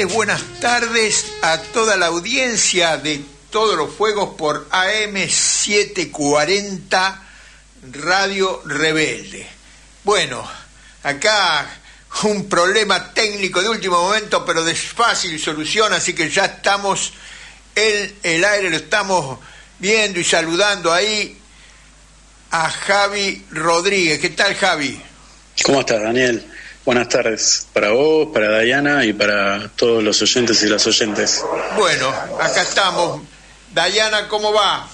buenas tardes a toda la audiencia de Todos los Fuegos por AM740 Radio Rebelde. Bueno, acá un problema técnico de último momento, pero de fácil solución, así que ya estamos en el aire, lo estamos viendo y saludando ahí a Javi Rodríguez. ¿Qué tal, Javi? ¿Cómo estás, Daniel? Buenas tardes para vos, para Dayana y para todos los oyentes y las oyentes. Bueno, acá estamos. Dayana, ¿cómo va?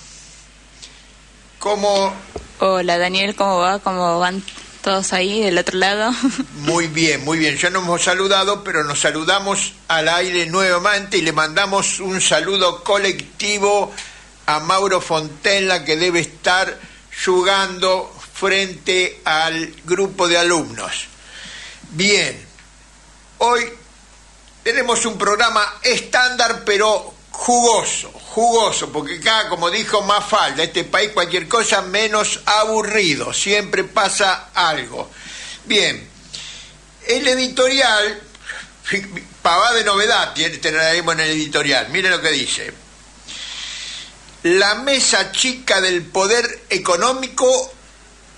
¿Cómo? Hola, Daniel, ¿cómo va? ¿Cómo van todos ahí del otro lado? Muy bien, muy bien. Ya nos hemos saludado, pero nos saludamos al aire nuevamente y le mandamos un saludo colectivo a Mauro Fontella, que debe estar jugando frente al grupo de alumnos. Bien, hoy tenemos un programa estándar pero jugoso, porque acá, como dijo Mafalda, este país cualquier cosa menos aburrido, siempre pasa algo. Bien, el editorial, pavada de novedad tendremos en el editorial, miren lo que dice. La mesa chica del poder económico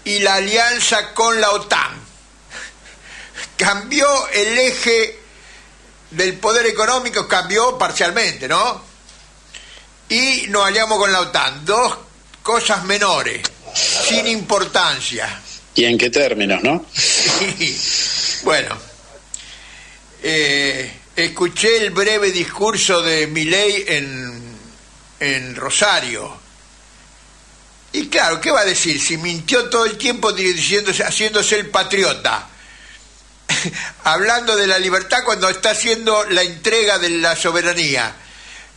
y la alianza con la OTAN. Cambió el eje del poder económico, cambió parcialmente, ¿no? Y nos aliamos con la OTAN. Dos cosas menores, sin importancia. ¿Y en qué términos, no? Bueno, escuché el breve discurso de Milei en Rosario. Y claro, ¿qué va a decir? Si mintió todo el tiempo haciéndose el patriota. Hablando de la libertad cuando está haciendo la entrega de la soberanía.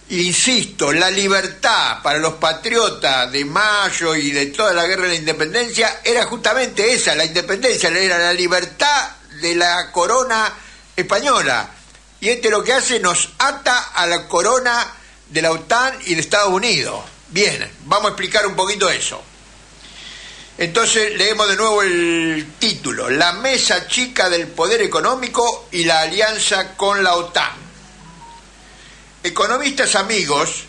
Insisto, la libertad para los patriotas de Mayo y de toda la guerra de la independencia era justamente esa, la independencia, era la libertad de la corona española. Y lo que hace nos ata a la corona de la OTAN y de Estados Unidos. Bien, vamos a explicar un poquito eso. Entonces leemos de nuevo el título: La mesa chica del poder económico y la alianza con la OTAN. Economistas amigos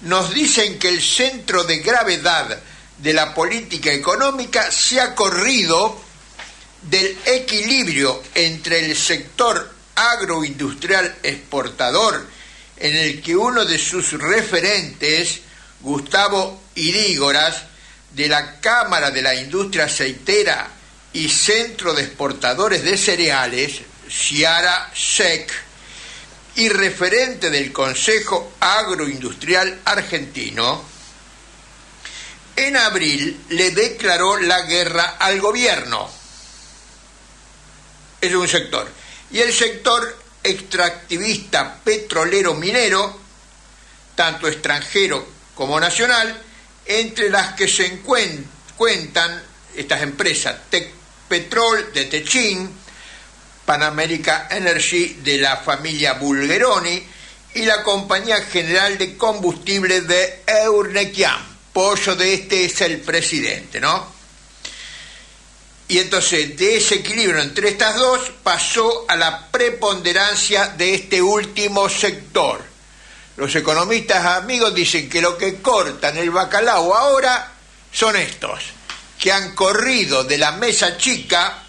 nos dicen que el centro de gravedad de la política económica se ha corrido del equilibrio entre el sector agroindustrial exportador, en el que uno de sus referentes, Gustavo Idígoras, de la Cámara de la Industria Aceitera y Centro de Exportadores de Cereales, Ciara SEC, y referente del Consejo Agroindustrial Argentino, en abril le declaró la guerra al gobierno. Es un sector. Y el sector extractivista petrolero minero, tanto extranjero como nacional, entre las que se cuentan estas empresas: Tecpetrol de Techín, Pan America Energy de la familia Bulgeroni y la Compañía General de Combustibles de Eurnequian. Pollo de este es el presidente, ¿no? Y entonces de ese equilibrio entre estas dos pasó a la preponderancia de este último sector. Los economistas amigos dicen que lo que cortan el bacalao ahora son estos, que han corrido de la mesa chica,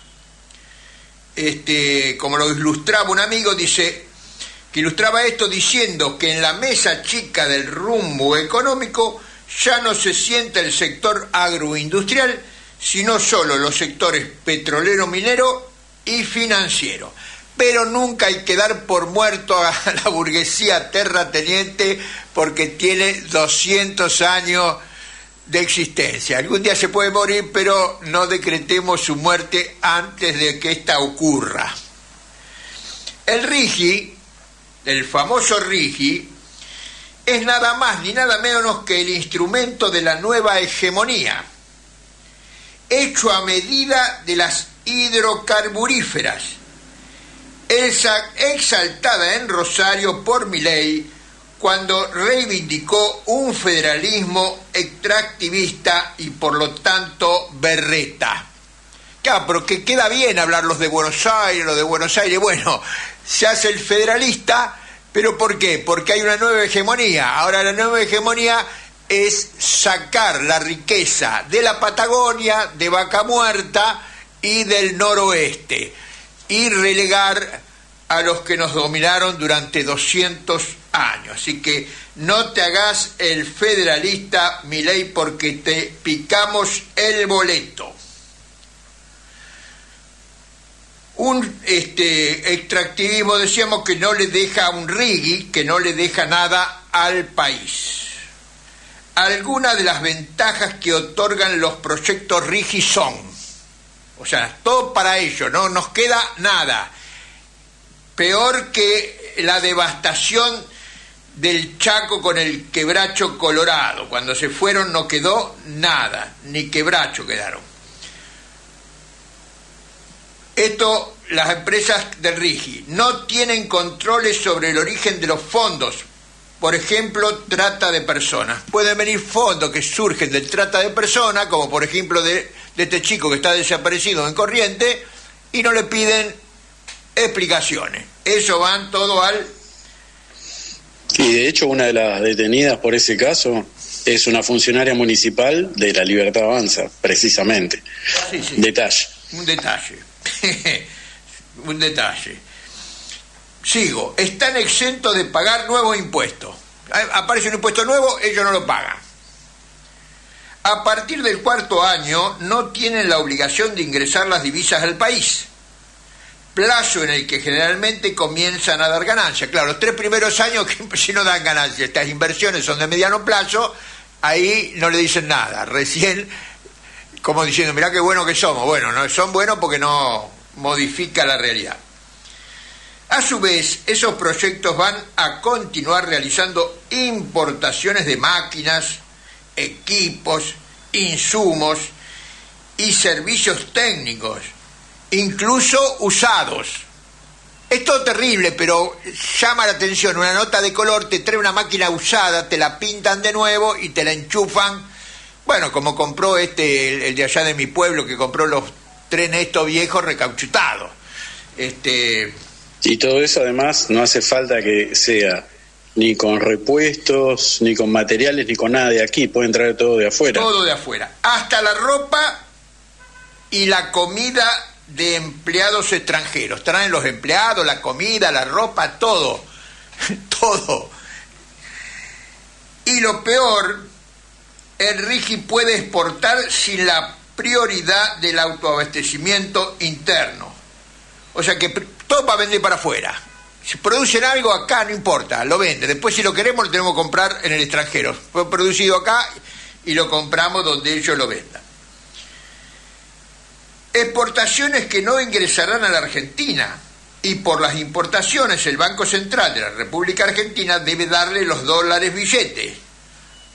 como lo ilustraba un amigo, dice, que ilustraba esto diciendo que en la mesa chica del rumbo económico ya no se sienta el sector agroindustrial, sino solo los sectores petrolero, minero y financiero. Pero nunca hay que dar por muerto a la burguesía terrateniente, porque tiene 200 años de existencia. Algún día se puede morir, pero no decretemos su muerte antes de que ésta ocurra. El RIGI, el famoso RIGI, es nada más ni nada menos que el instrumento de la nueva hegemonía, hecho a medida de las hidrocarburíferas, exaltada en Rosario por Milei cuando reivindicó un federalismo extractivista y por lo tanto berreta. Claro, pero que queda bien hablar los de Buenos Aires, bueno, se hace el federalista ¿Pero por qué? Porque hay una nueva hegemonía. Ahora la nueva hegemonía es sacar la riqueza de la Patagonia, de Vaca Muerta y del noroeste, y relegar a los que nos dominaron durante 200 años. Así que no te hagas el federalista, Milei, porque te picamos el boleto. Un extractivismo, decíamos, que no le deja un rigui, que no le deja nada al país. Algunas de las ventajas que otorgan los proyectos RIGI son, o sea, todo para ello, no nos queda nada. Peor que la devastación del Chaco con el quebracho colorado. Cuando se fueron no quedó nada, ni quebracho quedaron. Esto, las empresas del RIGI no tienen controles sobre el origen de los fondos. Por ejemplo, trata de personas. Pueden venir fondos que surgen del trata de personas, como por ejemplo de este chico que está desaparecido en Corrientes, y no le piden explicaciones. Eso van todo al... Y de hecho una de las detenidas por ese caso es una funcionaria municipal de La Libertad Avanza, precisamente. Sí, sí. Detalle. Un detalle. Un detalle. Sigo. Están exentos de pagar nuevos impuestos. Aparece un impuesto nuevo, ellos no lo pagan. A partir del 4º año no tienen la obligación de ingresar las divisas al país, plazo en el que generalmente comienzan a dar ganancias. Claro, los 3 primeros años que si no dan ganancias, estas inversiones son de mediano plazo, ahí no le dicen nada. Recién, como diciendo, mirá qué bueno que somos. Bueno, no son buenos porque no modifica la realidad. A su vez, esos proyectos van a continuar realizando importaciones de máquinas, equipos, insumos y servicios técnicos, incluso usados. Es todo terrible, pero llama la atención. Una nota de color te trae una máquina usada, te la pintan de nuevo y te la enchufan. Bueno, como compró el de allá de mi pueblo, que compró los trenes estos viejos recauchutados. Y todo eso además no hace falta que sea ni con repuestos, ni con materiales, ni con nada de aquí. Pueden traer todo de afuera. Todo de afuera. Hasta la ropa y la comida de empleados extranjeros. Traen los empleados, la comida, la ropa, todo. Todo. Y lo peor, el RIGI puede exportar sin la prioridad del autoabastecimiento interno. O sea que todo para vender para afuera. Si producen algo acá, no importa, lo venden. Después, si lo queremos, lo tenemos que comprar en el extranjero. Fue producido acá y lo compramos donde ellos lo vendan. Exportaciones que no ingresarán a la Argentina. Y por las importaciones, el Banco Central de la República Argentina debe darle los dólares billetes.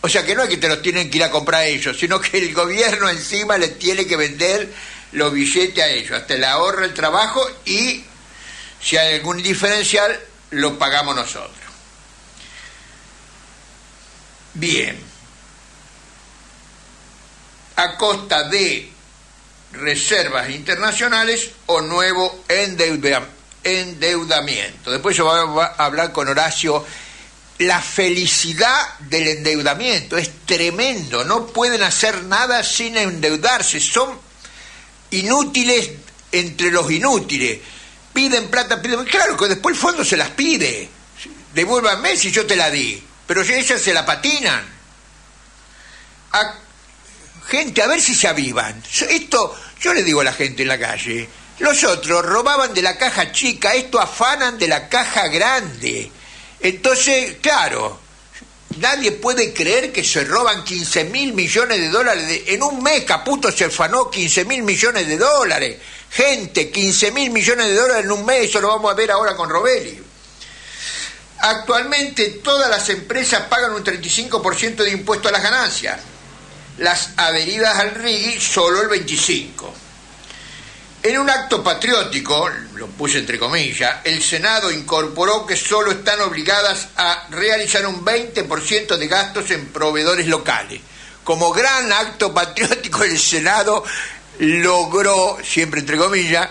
O sea que no es que te los tienen que ir a comprar ellos, sino que el gobierno encima les tiene que vender los billetes a ellos. Hasta le ahorra el trabajo y si hay algún diferencial, lo pagamos nosotros. Bien. A costa de reservas internacionales o nuevo endeudamiento. Después yo voy a hablar con Horacio. La felicidad del endeudamiento es tremendo. No pueden hacer nada sin endeudarse. Son inútiles entre los inútiles. Piden plata, piden... Claro que después el fondo se las pide. Devuélvanme si yo te la di. Pero ellas se la patinan. Gente, a ver si se avivan. Esto, yo le digo a la gente en la calle, los otros robaban de la caja chica, esto afanan de la caja grande. Entonces, claro, nadie puede creer que se roban 15.000 millones de dólares. En un mes Caputo se afanó 15.000 millones de dólares. Gente, 15.000 millones de dólares en un mes, eso lo vamos a ver ahora con Robelli. Actualmente todas las empresas pagan un 35% de impuesto a las ganancias. Las adheridas al RIGI solo el 25%. En un acto patriótico, lo puse entre comillas, el Senado incorporó que solo están obligadas a realizar un 20% de gastos en proveedores locales. Como gran acto patriótico, el Senado logró, siempre entre comillas,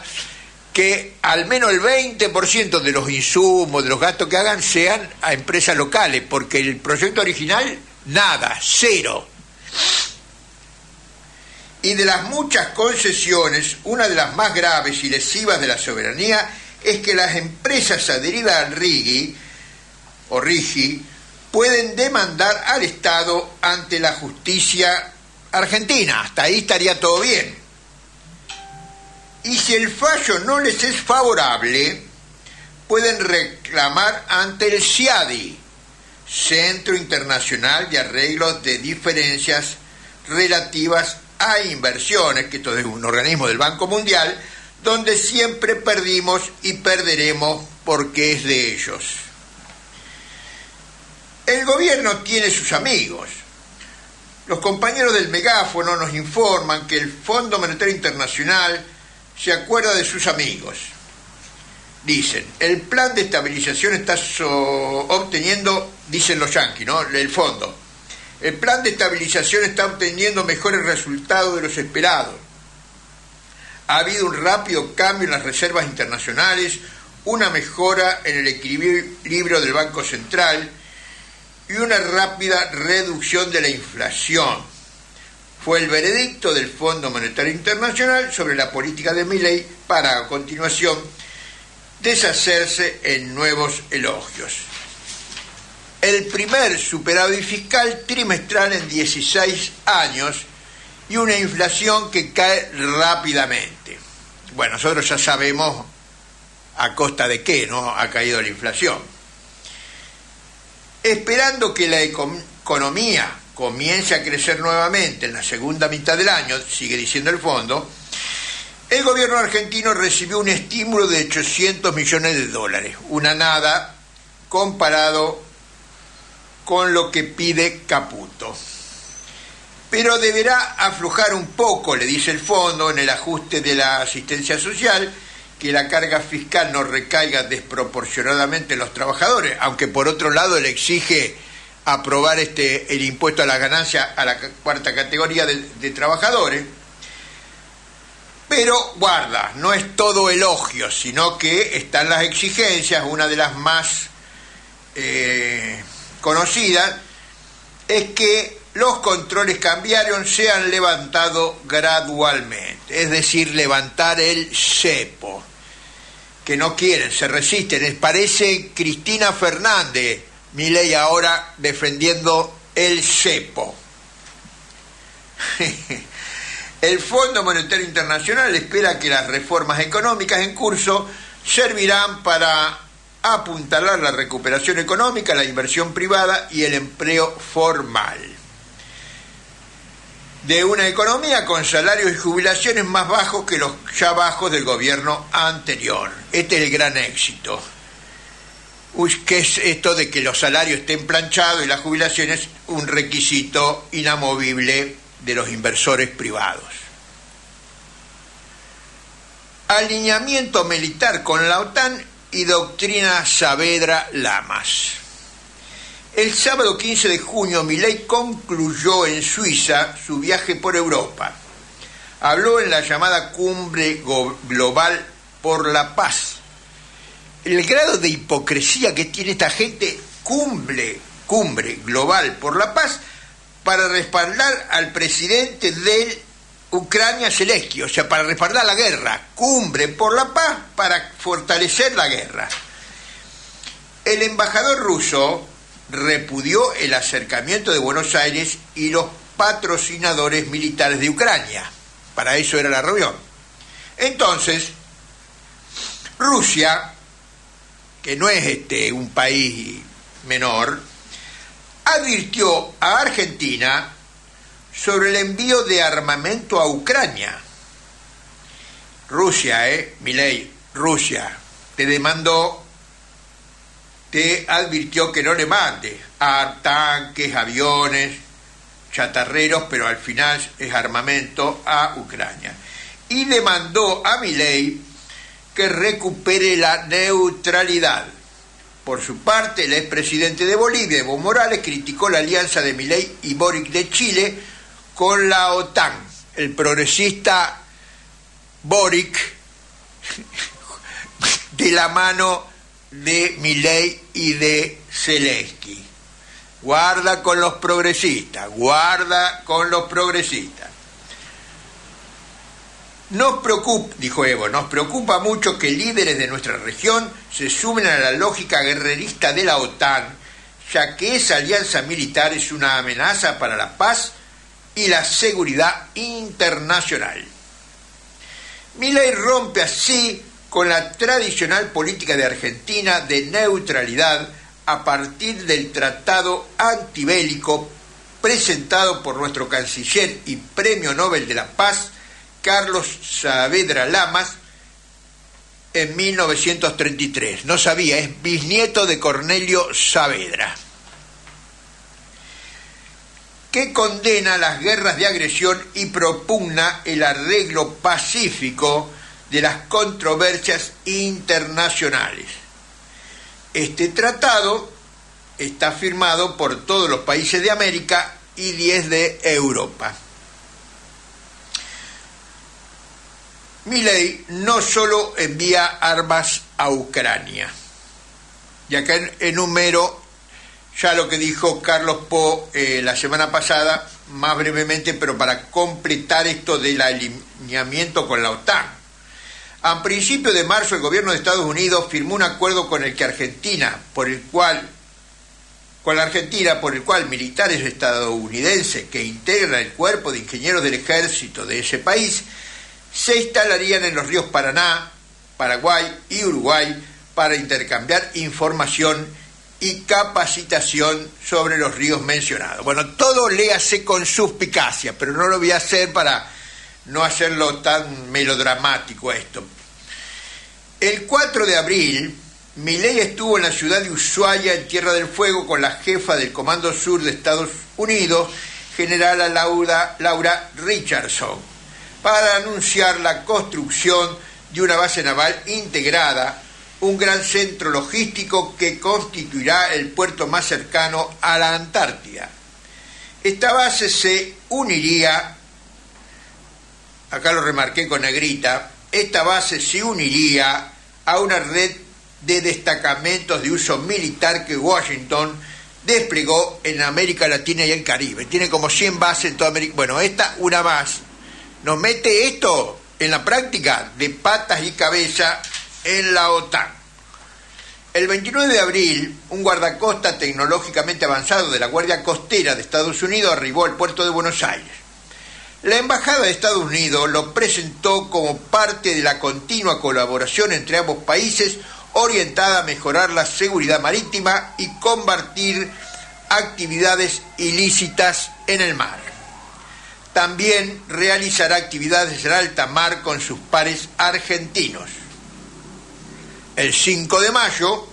que al menos el 20% de los insumos, de los gastos que hagan, sean a empresas locales, porque el proyecto original, nada, cero. Y de las muchas concesiones, una de las más graves y lesivas de la soberanía es que las empresas adheridas al RIGI, o RIGI, pueden demandar al Estado ante la justicia argentina. Hasta ahí estaría todo bien. Y si el fallo no les es favorable, pueden reclamar ante el CIADI, Centro Internacional de Arreglos de Diferencias Relativas a Inversiones, que esto es un organismo del Banco Mundial, donde siempre perdimos y perderemos porque es de ellos. El gobierno tiene sus amigos. Los compañeros del megáfono nos informan que el Fondo Monetario Internacional se acuerda de sus amigos. Dicen, el plan de estabilización está obteniendo, dicen los yanquis, ¿no? El fondo. El plan de estabilización está obteniendo mejores resultados de los esperados. Ha habido un rápido cambio en las reservas internacionales, una mejora en el equilibrio del Banco Central y una rápida reducción de la inflación. Fue el veredicto del Fondo Monetario Internacional sobre la política de Milei para, a continuación, deshacerse en nuevos elogios. El primer superávit fiscal trimestral en 16 años y una inflación que cae rápidamente. Bueno, nosotros ya sabemos a costa de qué, ¿no?, ha caído la inflación. Esperando que la economía comience a crecer nuevamente en la segunda mitad del año, sigue diciendo el fondo, el gobierno argentino recibió un estímulo de 800 millones de dólares, una nada comparado con lo que pide Caputo. Pero deberá aflojar un poco, le dice el fondo, en el ajuste de la asistencia social, que la carga fiscal no recaiga desproporcionadamente en los trabajadores, aunque por otro lado le exige aprobar el impuesto a la ganancia a la cuarta categoría de trabajadores. Pero guarda, no es todo elogio, sino que están las exigencias. Una de las más conocidas es que los controles cambiarios sean levantados gradualmente, es decir, levantar el cepo, que no quieren, se resisten. Parece Cristina Fernández, Milei ahora defendiendo el cepo. El Fondo Monetario Internacional espera que las reformas económicas en curso servirán para apuntalar la recuperación económica, la inversión privada y el empleo formal de una economía con salarios y jubilaciones más bajos que los ya bajos del gobierno anterior. Este es el gran éxito. ¿Qué es esto de que los salarios estén planchados y las jubilaciones un requisito inamovible de los inversores privados? Alineamiento militar con la OTAN y doctrina Saavedra Lamas. El sábado 15 de junio, Milei concluyó en Suiza su viaje por Europa. Habló en la llamada Cumbre Global por la Paz. El grado de hipocresía que tiene esta gente, cumbre global por la paz, para respaldar al presidente de Ucrania, Zelensky, o sea, para respaldar la guerra, cumbre por la paz para fortalecer la guerra. El embajador ruso repudió el acercamiento de Buenos Aires y los patrocinadores militares de Ucrania. Para eso era la reunión. Entonces, Rusia, que no es un país menor, advirtió a Argentina sobre el envío de armamento a Ucrania. Rusia, Milei, Rusia, te advirtió que no le mande a tanques, aviones, chatarreros, pero al final es armamento a Ucrania. Y demandó a Milei que recupere la neutralidad. Por su parte, el expresidente de Bolivia, Evo Morales, criticó la alianza de Milei y Boric de Chile con la OTAN. El progresista Boric de la mano de Milei y de Zelensky. Guarda con los progresistas, guarda con los progresistas. Nos preocupa, dijo Evo, nos preocupa mucho que líderes de nuestra región se sumen a la lógica guerrerista de la OTAN, ya que esa alianza militar es una amenaza para la paz y la seguridad internacional. Milei rompe así con la tradicional política de Argentina de neutralidad a partir del tratado antibélico presentado por nuestro canciller y Premio Nobel de la Paz, Carlos Saavedra Lamas, en 1933. No sabía, es bisnieto de Cornelio Saavedra, que condena las guerras de agresión y propugna el arreglo pacífico de las controversias internacionales. Este tratado está firmado por todos los países de América y 10 de Europa. Milei no solo envía armas a Ucrania, y acá enumero ya lo que dijo Carlos Po la semana pasada, más brevemente, pero para completar esto del alineamiento con la OTAN. A principios de marzo, el gobierno de Estados Unidos firmó un acuerdo con la Argentina, por el cual militares estadounidenses que integran el cuerpo de ingenieros del ejército de ese país se instalarían en los ríos Paraná, Paraguay y Uruguay para intercambiar información y capacitación sobre los ríos mencionados. Bueno, todo léase con suspicacia, pero no lo voy a hacer para no hacerlo tan melodramático esto. El 4 de abril, Milei estuvo en la ciudad de Ushuaia, en Tierra del Fuego, con la jefa del Comando Sur de Estados Unidos, general Laura Richardson, para anunciar la construcción de una base naval integrada, un gran centro logístico que constituirá el puerto más cercano a la Antártida. Esta base se uniría, acá lo remarqué con negrita, esta base se uniría a una red de destacamentos de uso militar que Washington desplegó en América Latina y el Caribe. Tiene como 100 bases en toda América. Bueno, esta una más. Nos mete esto en la práctica de patas y cabeza en la OTAN. El 29 de abril, un guardacosta tecnológicamente avanzado de la Guardia Costera de Estados Unidos arribó al puerto de Buenos Aires. La Embajada de Estados Unidos lo presentó como parte de la continua colaboración entre ambos países orientada a mejorar la seguridad marítima y combatir actividades ilícitas en el mar. También realizará actividades en alta mar con sus pares argentinos. El 5 de mayo,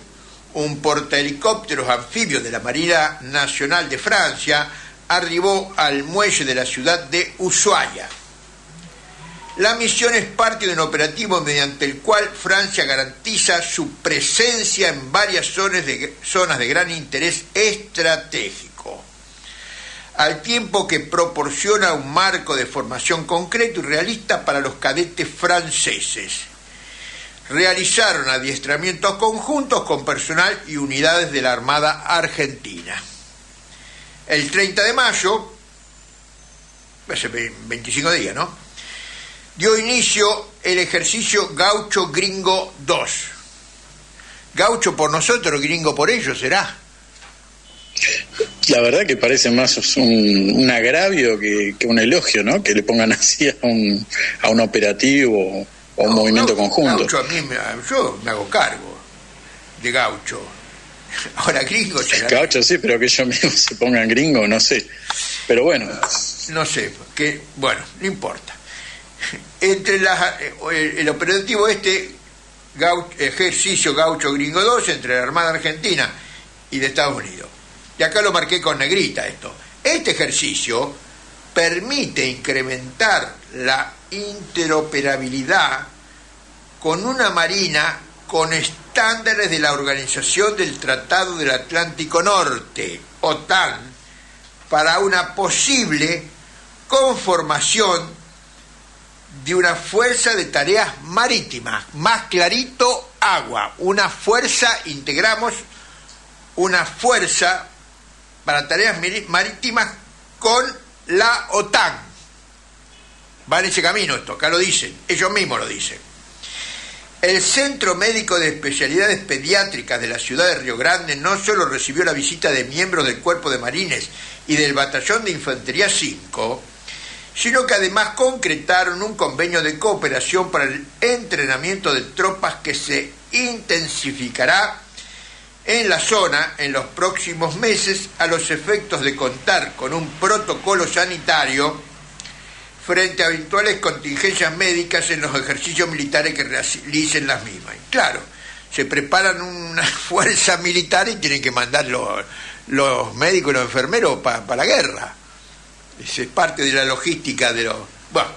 un portahelicópteros anfibios de la Marina Nacional de Francia arribó al muelle de la ciudad de Ushuaia. La misión es parte de un operativo mediante el cual Francia garantiza su presencia en varias zonas de gran interés estratégico, al tiempo que proporciona un marco de formación concreto y realista para los cadetes franceses. Realizaron adiestramientos conjuntos con personal y unidades de la Armada Argentina. El 30 de mayo, hace 25 días, ¿no?, dio inicio el ejercicio Gaucho Gringo 2. Gaucho por nosotros, gringo por ellos, ¿será? La verdad que parece más un agravio que un elogio, ¿no? Que le pongan así a un operativo o un movimiento conjunto. Gaucho, yo me hago cargo de Gaucho. Ahora gringo será. Gaucho sí, pero que ellos mismos se pongan gringo, no sé. Pero bueno. No sé, bueno, no importa. Entre el operativo ejercicio Gaucho Gringo 2 entre la Armada Argentina y de Estados Unidos. Y acá lo marqué con negrita esto. Este ejercicio permite incrementar la interoperabilidad con una marina con estándares de la Organización del Tratado del Atlántico Norte, OTAN, para una posible conformación de una fuerza de tareas marítimas. Más clarito, agua, integramos una fuerza para tareas marítimas con la OTAN. Va en ese camino esto, acá lo dicen, ellos mismos lo dicen. El Centro Médico de Especialidades Pediátricas de la ciudad de Río Grande no solo recibió la visita de miembros del Cuerpo de Marines y del Batallón de Infantería 5, sino que además concretaron un convenio de cooperación para el entrenamiento de tropas que se intensificará en la zona en los próximos meses a los efectos de contar con un protocolo sanitario frente a eventuales contingencias médicas en los ejercicios militares que realicen las mismas. Y claro, se preparan una fuerza militar y tienen que mandar los médicos y los enfermeros para la guerra. Esa es parte de la logística de los... Bueno,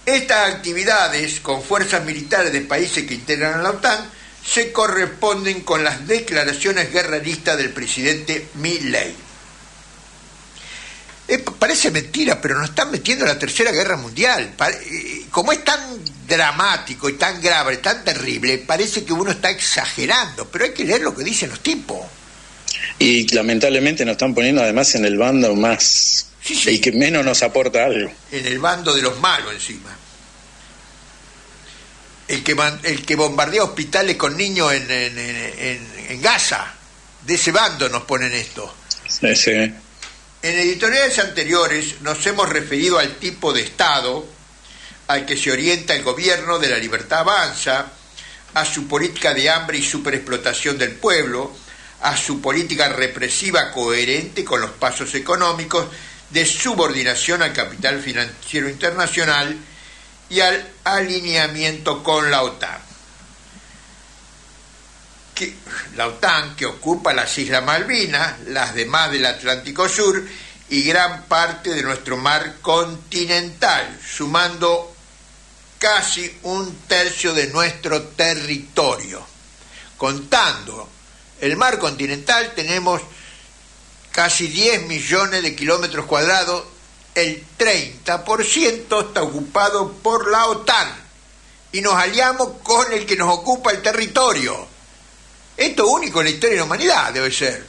estas actividades con fuerzas militares de países que integran a la OTAN se corresponden con las declaraciones guerreristas del presidente Milei. Parece mentira, pero nos están metiendo en la Tercera Guerra Mundial. Como es tan dramático y tan grave, tan terrible, parece que uno está exagerando, pero hay que leer lo que dicen los tipos. Y lamentablemente nos están poniendo además en el bando más... Sí. Y que menos nos aporta algo. En el bando de los malos encima. El que bombardea hospitales con niños en Gaza. De ese bando nos ponen esto. Sí. En editoriales anteriores nos hemos referido al tipo de Estado al que se orienta el gobierno de La Libertad Avanza, a su política de hambre y superexplotación del pueblo, a su política represiva coherente con los pasos económicos de subordinación al capital financiero internacional y al alineamiento con la OTAN. La OTAN que ocupa las Islas Malvinas, las demás del Atlántico Sur y gran parte de nuestro mar continental, sumando casi un tercio de nuestro territorio. Contando el mar continental tenemos casi 10 millones de kilómetros cuadrados, el 30% está ocupado por la OTAN y nos aliamos con el que nos ocupa el territorio. Esto es único en la historia de la humanidad, debe ser.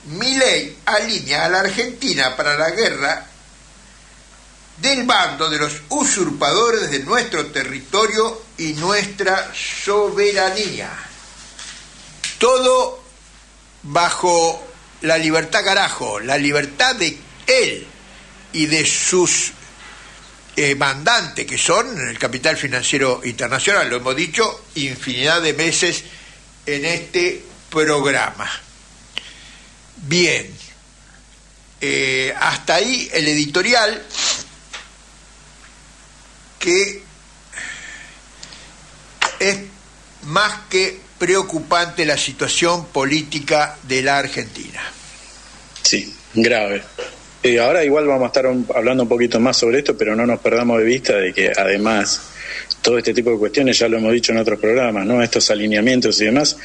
Milei alinea a la Argentina para la guerra del bando de los usurpadores de nuestro territorio y nuestra soberanía. Todo bajo la libertad, carajo, la libertad de él y de sus mandantes, que son el capital financiero internacional. Lo hemos dicho infinidad de veces en este programa. Bien, hasta ahí el editorial, que es más que preocupante la situación política de la Argentina. Sí, grave. Ahora igual vamos a estar hablando un poquito más sobre esto, pero no nos perdamos de vista de que además todo este tipo de cuestiones, ya lo hemos dicho en otros programas, ¿no? Estos alineamientos y demás,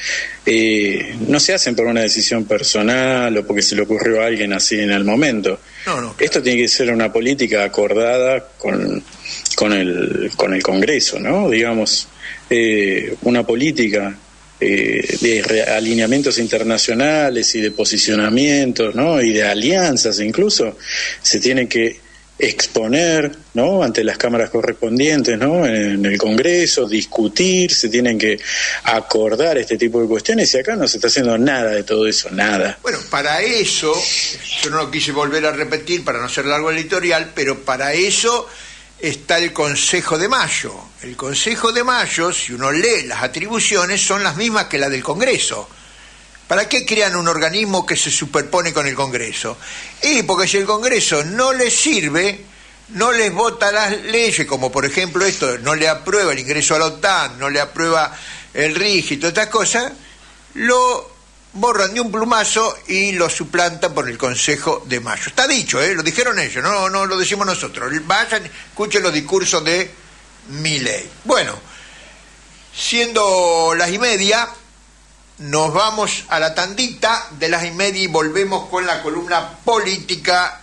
no se hacen por una decisión personal o porque se le ocurrió a alguien así en el momento. No, claro. Esto tiene que ser una política acordada con el Congreso, ¿no? Digamos, una política de alineamientos internacionales y de posicionamientos, ¿no? Y de alianzas incluso, se tienen que exponer, ¿no? Ante las cámaras correspondientes, ¿no? En el Congreso, discutir, se tienen que acordar este tipo de cuestiones, y acá no se está haciendo nada de todo eso, nada. Bueno, para eso, yo no lo quise volver a repetir para no ser largo el editorial, pero para eso está el Consejo de Mayo. El Consejo de Mayo, si uno lee las atribuciones, son las mismas que las del Congreso. ¿Para qué crean un organismo que se superpone con el Congreso? Y porque si el Congreso no les sirve, no les vota las leyes, como por ejemplo esto, no le aprueba el ingreso a la OTAN, no le aprueba el RIG y todas estas cosas, lo borran de un plumazo y lo suplantan por el Consejo de Mayo. Está dicho, lo dijeron ellos, no lo decimos nosotros. Vayan, escuchen los discursos de Milei. Bueno, siendo las 1:30, nos vamos a la tandita de las 1:30 y volvemos con la columna política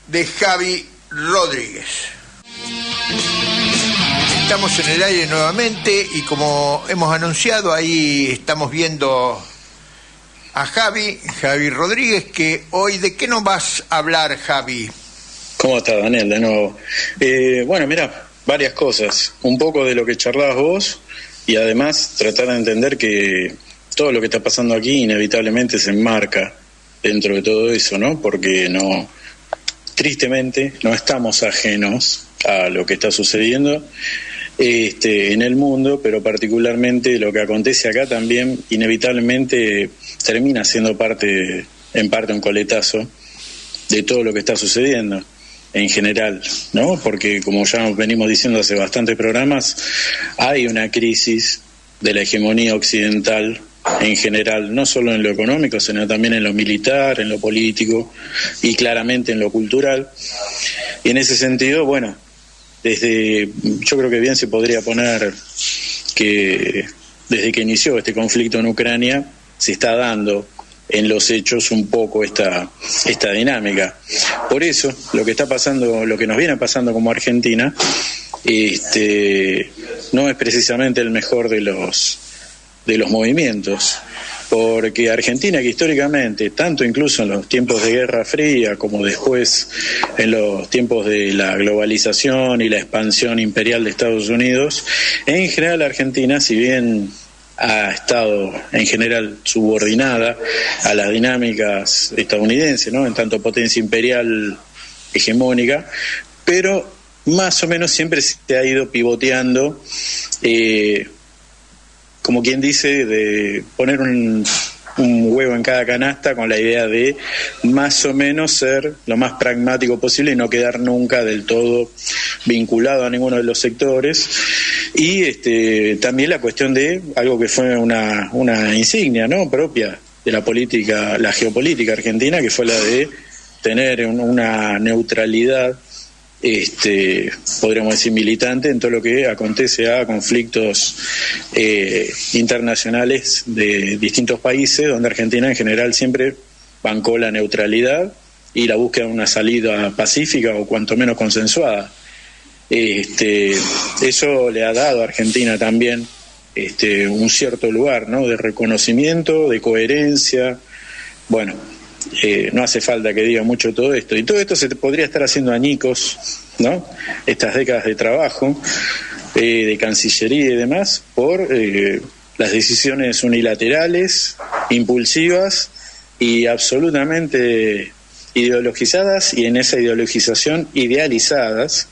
de Javi Rodríguez. Estamos en el aire nuevamente y como hemos anunciado, ahí estamos viendo a Javi Rodríguez, que hoy, ¿de qué nos vas a hablar, Javi? ¿Cómo estás, Daniel? De nuevo. Bueno, mira, varias cosas. Un poco de lo que charlabas vos y además tratar de entender que todo lo que está pasando aquí inevitablemente se enmarca dentro de todo eso, ¿no? Porque tristemente no estamos ajenos a lo que está sucediendo en el mundo, pero particularmente lo que acontece acá también inevitablemente termina siendo en parte un coletazo de todo lo que está sucediendo en general, ¿no? Porque como ya venimos diciendo hace bastantes programas, hay una crisis de la hegemonía occidental en general, no solo en lo económico, sino también en lo militar, en lo político y claramente en lo cultural. Y en ese sentido, bueno, yo creo que bien se podría poner que desde que inició este conflicto en Ucrania se está dando en los hechos un poco esta dinámica. Por eso lo que está pasando, lo que nos viene pasando como Argentina, no es precisamente el mejor de los movimientos, porque Argentina, que históricamente, tanto incluso en los tiempos de Guerra Fría como después en los tiempos de la globalización y la expansión imperial de Estados Unidos, en general Argentina, si bien ha estado en general subordinada a las dinámicas estadounidenses, ¿no?, en tanto potencia imperial hegemónica, pero más o menos siempre se ha ido pivoteando, como quien dice, de poner un huevo en cada canasta con la idea de más o menos ser lo más pragmático posible y no quedar nunca del todo vinculado a ninguno de los sectores. Y también la cuestión de algo que fue una insignia, ¿no?, propia de la política, la geopolítica argentina, que fue la de tener una neutralidad, podríamos decir, militante en todo lo que acontece a conflictos internacionales de distintos países, donde Argentina en general siempre bancó la neutralidad y la búsqueda de una salida pacífica o cuanto menos consensuada. Eso le ha dado a Argentina también un cierto lugar, ¿no?, de reconocimiento, de coherencia. Bueno, no hace falta que diga mucho todo esto. Y todo esto se podría estar haciendo añicos, ¿no?, estas décadas de trabajo, de Cancillería y demás, por las decisiones unilaterales, impulsivas y absolutamente ideologizadas, y en esa ideologización idealizadas,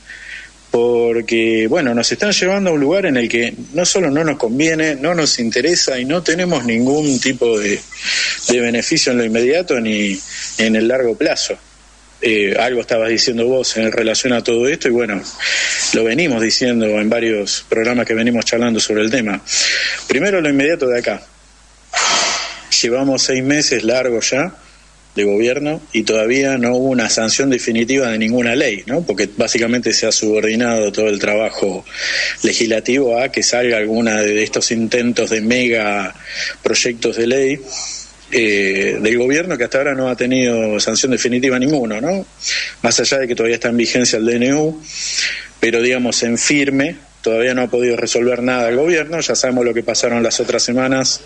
porque, bueno, nos están llevando a un lugar en el que no solo no nos conviene, no nos interesa y no tenemos ningún tipo de beneficio en lo inmediato ni en el largo plazo. Algo estabas diciendo vos en relación a todo esto y, bueno, lo venimos diciendo en varios programas que venimos charlando sobre el tema. Primero, lo inmediato de acá. Llevamos 6 meses largos ya de gobierno y todavía no hubo una sanción definitiva de ninguna ley, ¿no?, porque básicamente se ha subordinado todo el trabajo legislativo a que salga alguna de estos intentos de mega proyectos de ley del gobierno, que hasta ahora no ha tenido sanción definitiva ninguno, ¿no?, más allá de que todavía está en vigencia el DNU, pero digamos en firme todavía no ha podido resolver nada el gobierno. Ya sabemos lo que pasaron las otras semanas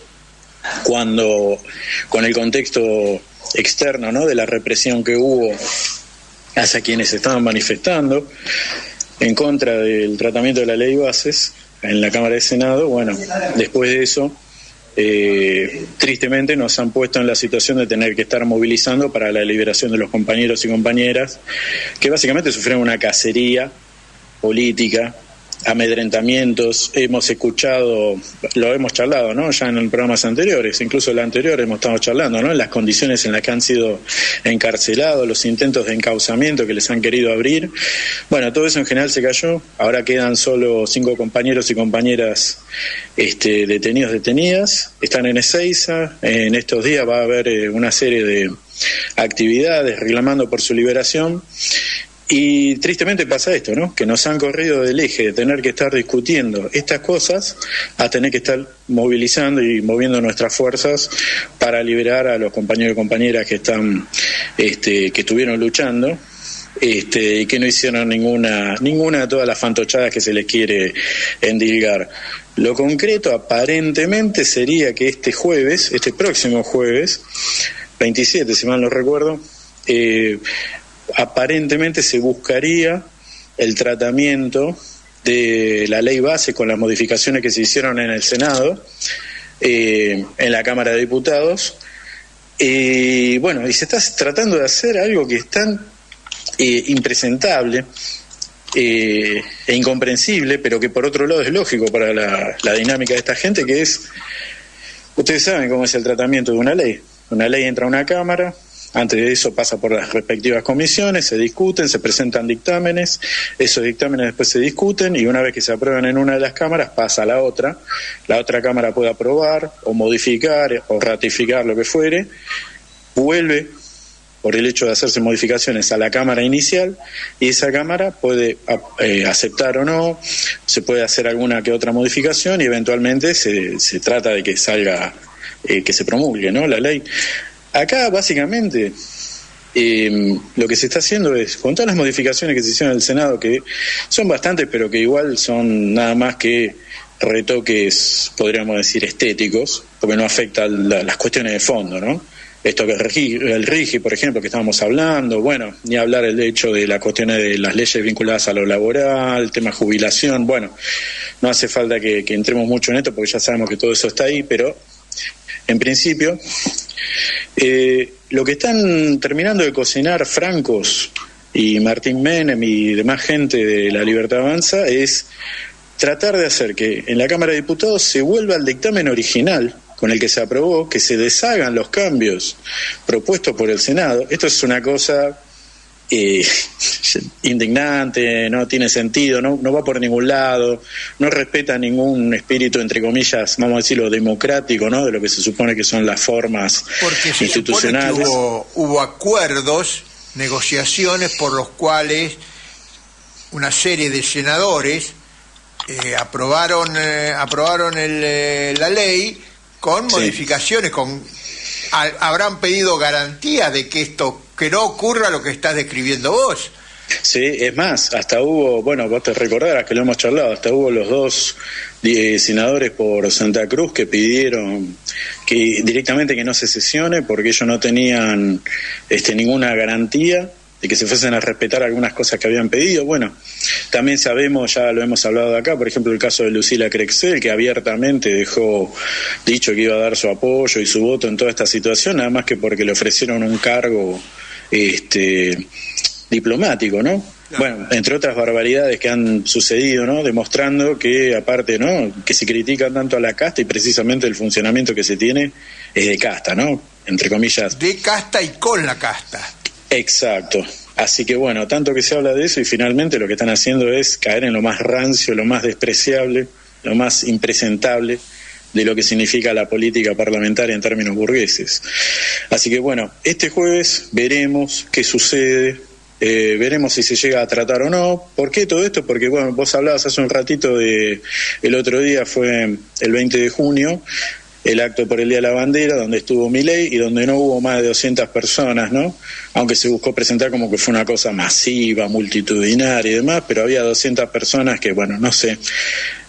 cuando, con el contexto externo, ¿no?, de la represión que hubo hacia quienes estaban manifestando en contra del tratamiento de la ley de bases en la Cámara de Senado. Bueno, después de eso, tristemente nos han puesto en la situación de tener que estar movilizando para la liberación de los compañeros y compañeras que básicamente sufrieron una cacería política, amedrentamientos. Hemos escuchado, lo hemos charlado, ¿no?, ya en programas anteriores, incluso el anterior hemos estado charlando, ¿no?, en las condiciones en las que han sido encarcelados, los intentos de encauzamiento que les han querido abrir. Bueno, todo eso en general se cayó. Ahora quedan solo 5 compañeros y compañeras detenidas, están en Ezeiza. En estos días va a haber una serie de actividades reclamando por su liberación. Y tristemente pasa esto, ¿no?, que nos han corrido del eje de tener que estar discutiendo estas cosas a tener que estar movilizando y moviendo nuestras fuerzas para liberar a los compañeros y compañeras que están, que estuvieron luchando y que no hicieron ninguna de todas las fantochadas que se les quiere endilgar. Lo concreto aparentemente sería que este próximo jueves, 27 si mal no recuerdo, aparentemente se buscaría el tratamiento de la ley base con las modificaciones que se hicieron en el Senado, en la Cámara de Diputados, y se está tratando de hacer algo que es tan impresentable e incomprensible, pero que por otro lado es lógico para la dinámica de esta gente, que es, ustedes saben cómo es el tratamiento de una ley. Una ley entra a una Cámara, antes de eso pasa por las respectivas comisiones, se discuten, se presentan dictámenes, esos dictámenes después se discuten y una vez que se aprueban en una de las cámaras pasa a la otra Cámara puede aprobar o modificar o ratificar lo que fuere, vuelve por el hecho de hacerse modificaciones a la Cámara inicial y esa Cámara puede aceptar o no, se puede hacer alguna que otra modificación y eventualmente se trata de que salga, que se promulgue, ¿no?, la ley. Acá básicamente lo que se está haciendo es, con todas las modificaciones que se hicieron en el Senado, que son bastantes pero que igual son nada más que retoques, podríamos decir, estéticos, porque no afectan las cuestiones de fondo, ¿no? Esto que el RIGI, por ejemplo, que estábamos hablando, bueno, ni hablar el hecho de las cuestiones de las leyes vinculadas a lo laboral, tema jubilación, bueno, no hace falta que entremos mucho en esto porque ya sabemos que todo eso está ahí, pero en principio lo que están terminando de cocinar Francos y Martín Menem y demás gente de La Libertad Avanza es tratar de hacer que en la Cámara de Diputados se vuelva al dictamen original con el que se aprobó, que se deshagan los cambios propuestos por el Senado. Esto es una cosa indignante, no tiene sentido, no va por ningún lado, no respeta ningún espíritu, entre comillas, vamos a decirlo, democrático, ¿no?, de lo que se supone que son las formas institucionales. Porque hubo acuerdos, negociaciones por los cuales una serie de senadores aprobaron la ley con modificaciones, habrán pedido garantía de que no ocurra lo que estás describiendo vos. Sí, es más, hasta hubo, bueno, vos te recordarás que lo hemos charlado, hasta hubo los dos senadores por Santa Cruz que pidieron que directamente que no se sesione porque ellos no tenían ninguna garantía de que se fuesen a respetar algunas cosas que habían pedido. Bueno, también sabemos, ya lo hemos hablado de acá, por ejemplo, el caso de Lucila Crexel, que abiertamente dejó dicho que iba a dar su apoyo y su voto en toda esta situación, nada más que porque le ofrecieron un cargo diplomático, ¿no? Claro. Bueno, entre otras barbaridades que han sucedido, ¿no?, demostrando que aparte, ¿no?, que se critican tanto a la casta y precisamente el funcionamiento que se tiene es de casta, ¿no?, entre comillas. De casta y con la casta. Exacto. Así que bueno, tanto que se habla de eso y finalmente lo que están haciendo es caer en lo más rancio, lo más despreciable, lo más impresentable de lo que significa la política parlamentaria en términos burgueses. Así que bueno, este jueves veremos qué sucede, veremos si se llega a tratar o no. ¿Por qué todo esto? Porque bueno, vos hablabas hace un ratito el otro día fue el 20 de junio, el acto por el Día de la Bandera, donde estuvo Milei y donde no hubo más de 200 personas, ¿no? Aunque se buscó presentar como que fue una cosa masiva, multitudinaria y demás, pero había 200 personas que, bueno, no sé,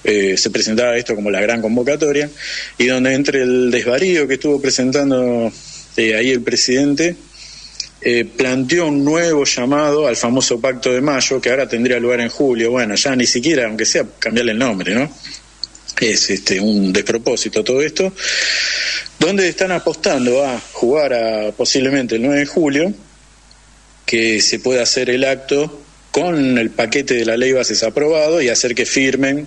se presentaba esto como la gran convocatoria, y donde entre el desvarío que estuvo presentando ahí el presidente, planteó un nuevo llamado al famoso Pacto de Mayo, que ahora tendría lugar en julio. Bueno, ya ni siquiera, aunque sea, cambiarle el nombre, ¿no? Es un despropósito todo esto, donde están apostando a jugar posiblemente el 9 de julio, que se pueda hacer el acto con el paquete de la ley bases aprobado y hacer que firmen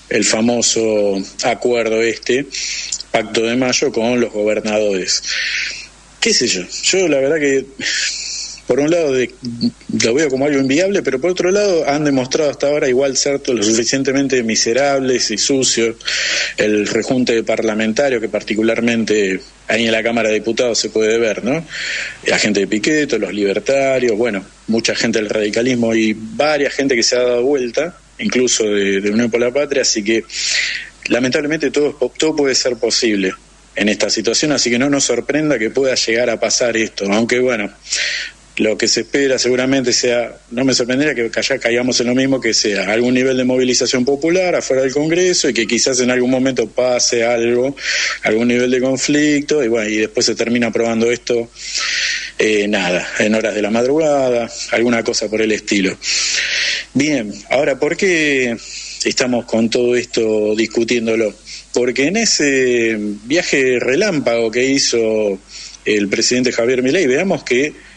el famoso acuerdo Pacto de Mayo con los gobernadores. ¿Qué sé yo? Yo la verdad que por un lado lo veo como algo inviable, pero por otro lado han demostrado hasta ahora igual ser lo suficientemente miserables y sucios el rejunte parlamentario que particularmente ahí en la Cámara de Diputados se puede ver, ¿no? La gente de Piqueto, los libertarios, bueno, mucha gente del radicalismo y varias gente que se ha dado vuelta, incluso de Unión por la Patria, así que lamentablemente todo puede ser posible en esta situación, así que no nos sorprenda que pueda llegar a pasar esto, aunque bueno, lo que se espera seguramente sea, no me sorprendería que allá caigamos en lo mismo, que sea algún nivel de movilización popular afuera del Congreso y que quizás en algún momento pase algo, algún nivel de conflicto, y bueno, y después se termina aprobando esto, en horas de la madrugada, alguna cosa por el estilo. Bien, ahora, ¿por qué estamos con todo esto discutiéndolo? Porque en ese viaje relámpago que hizo el presidente Javier Milei, veamos que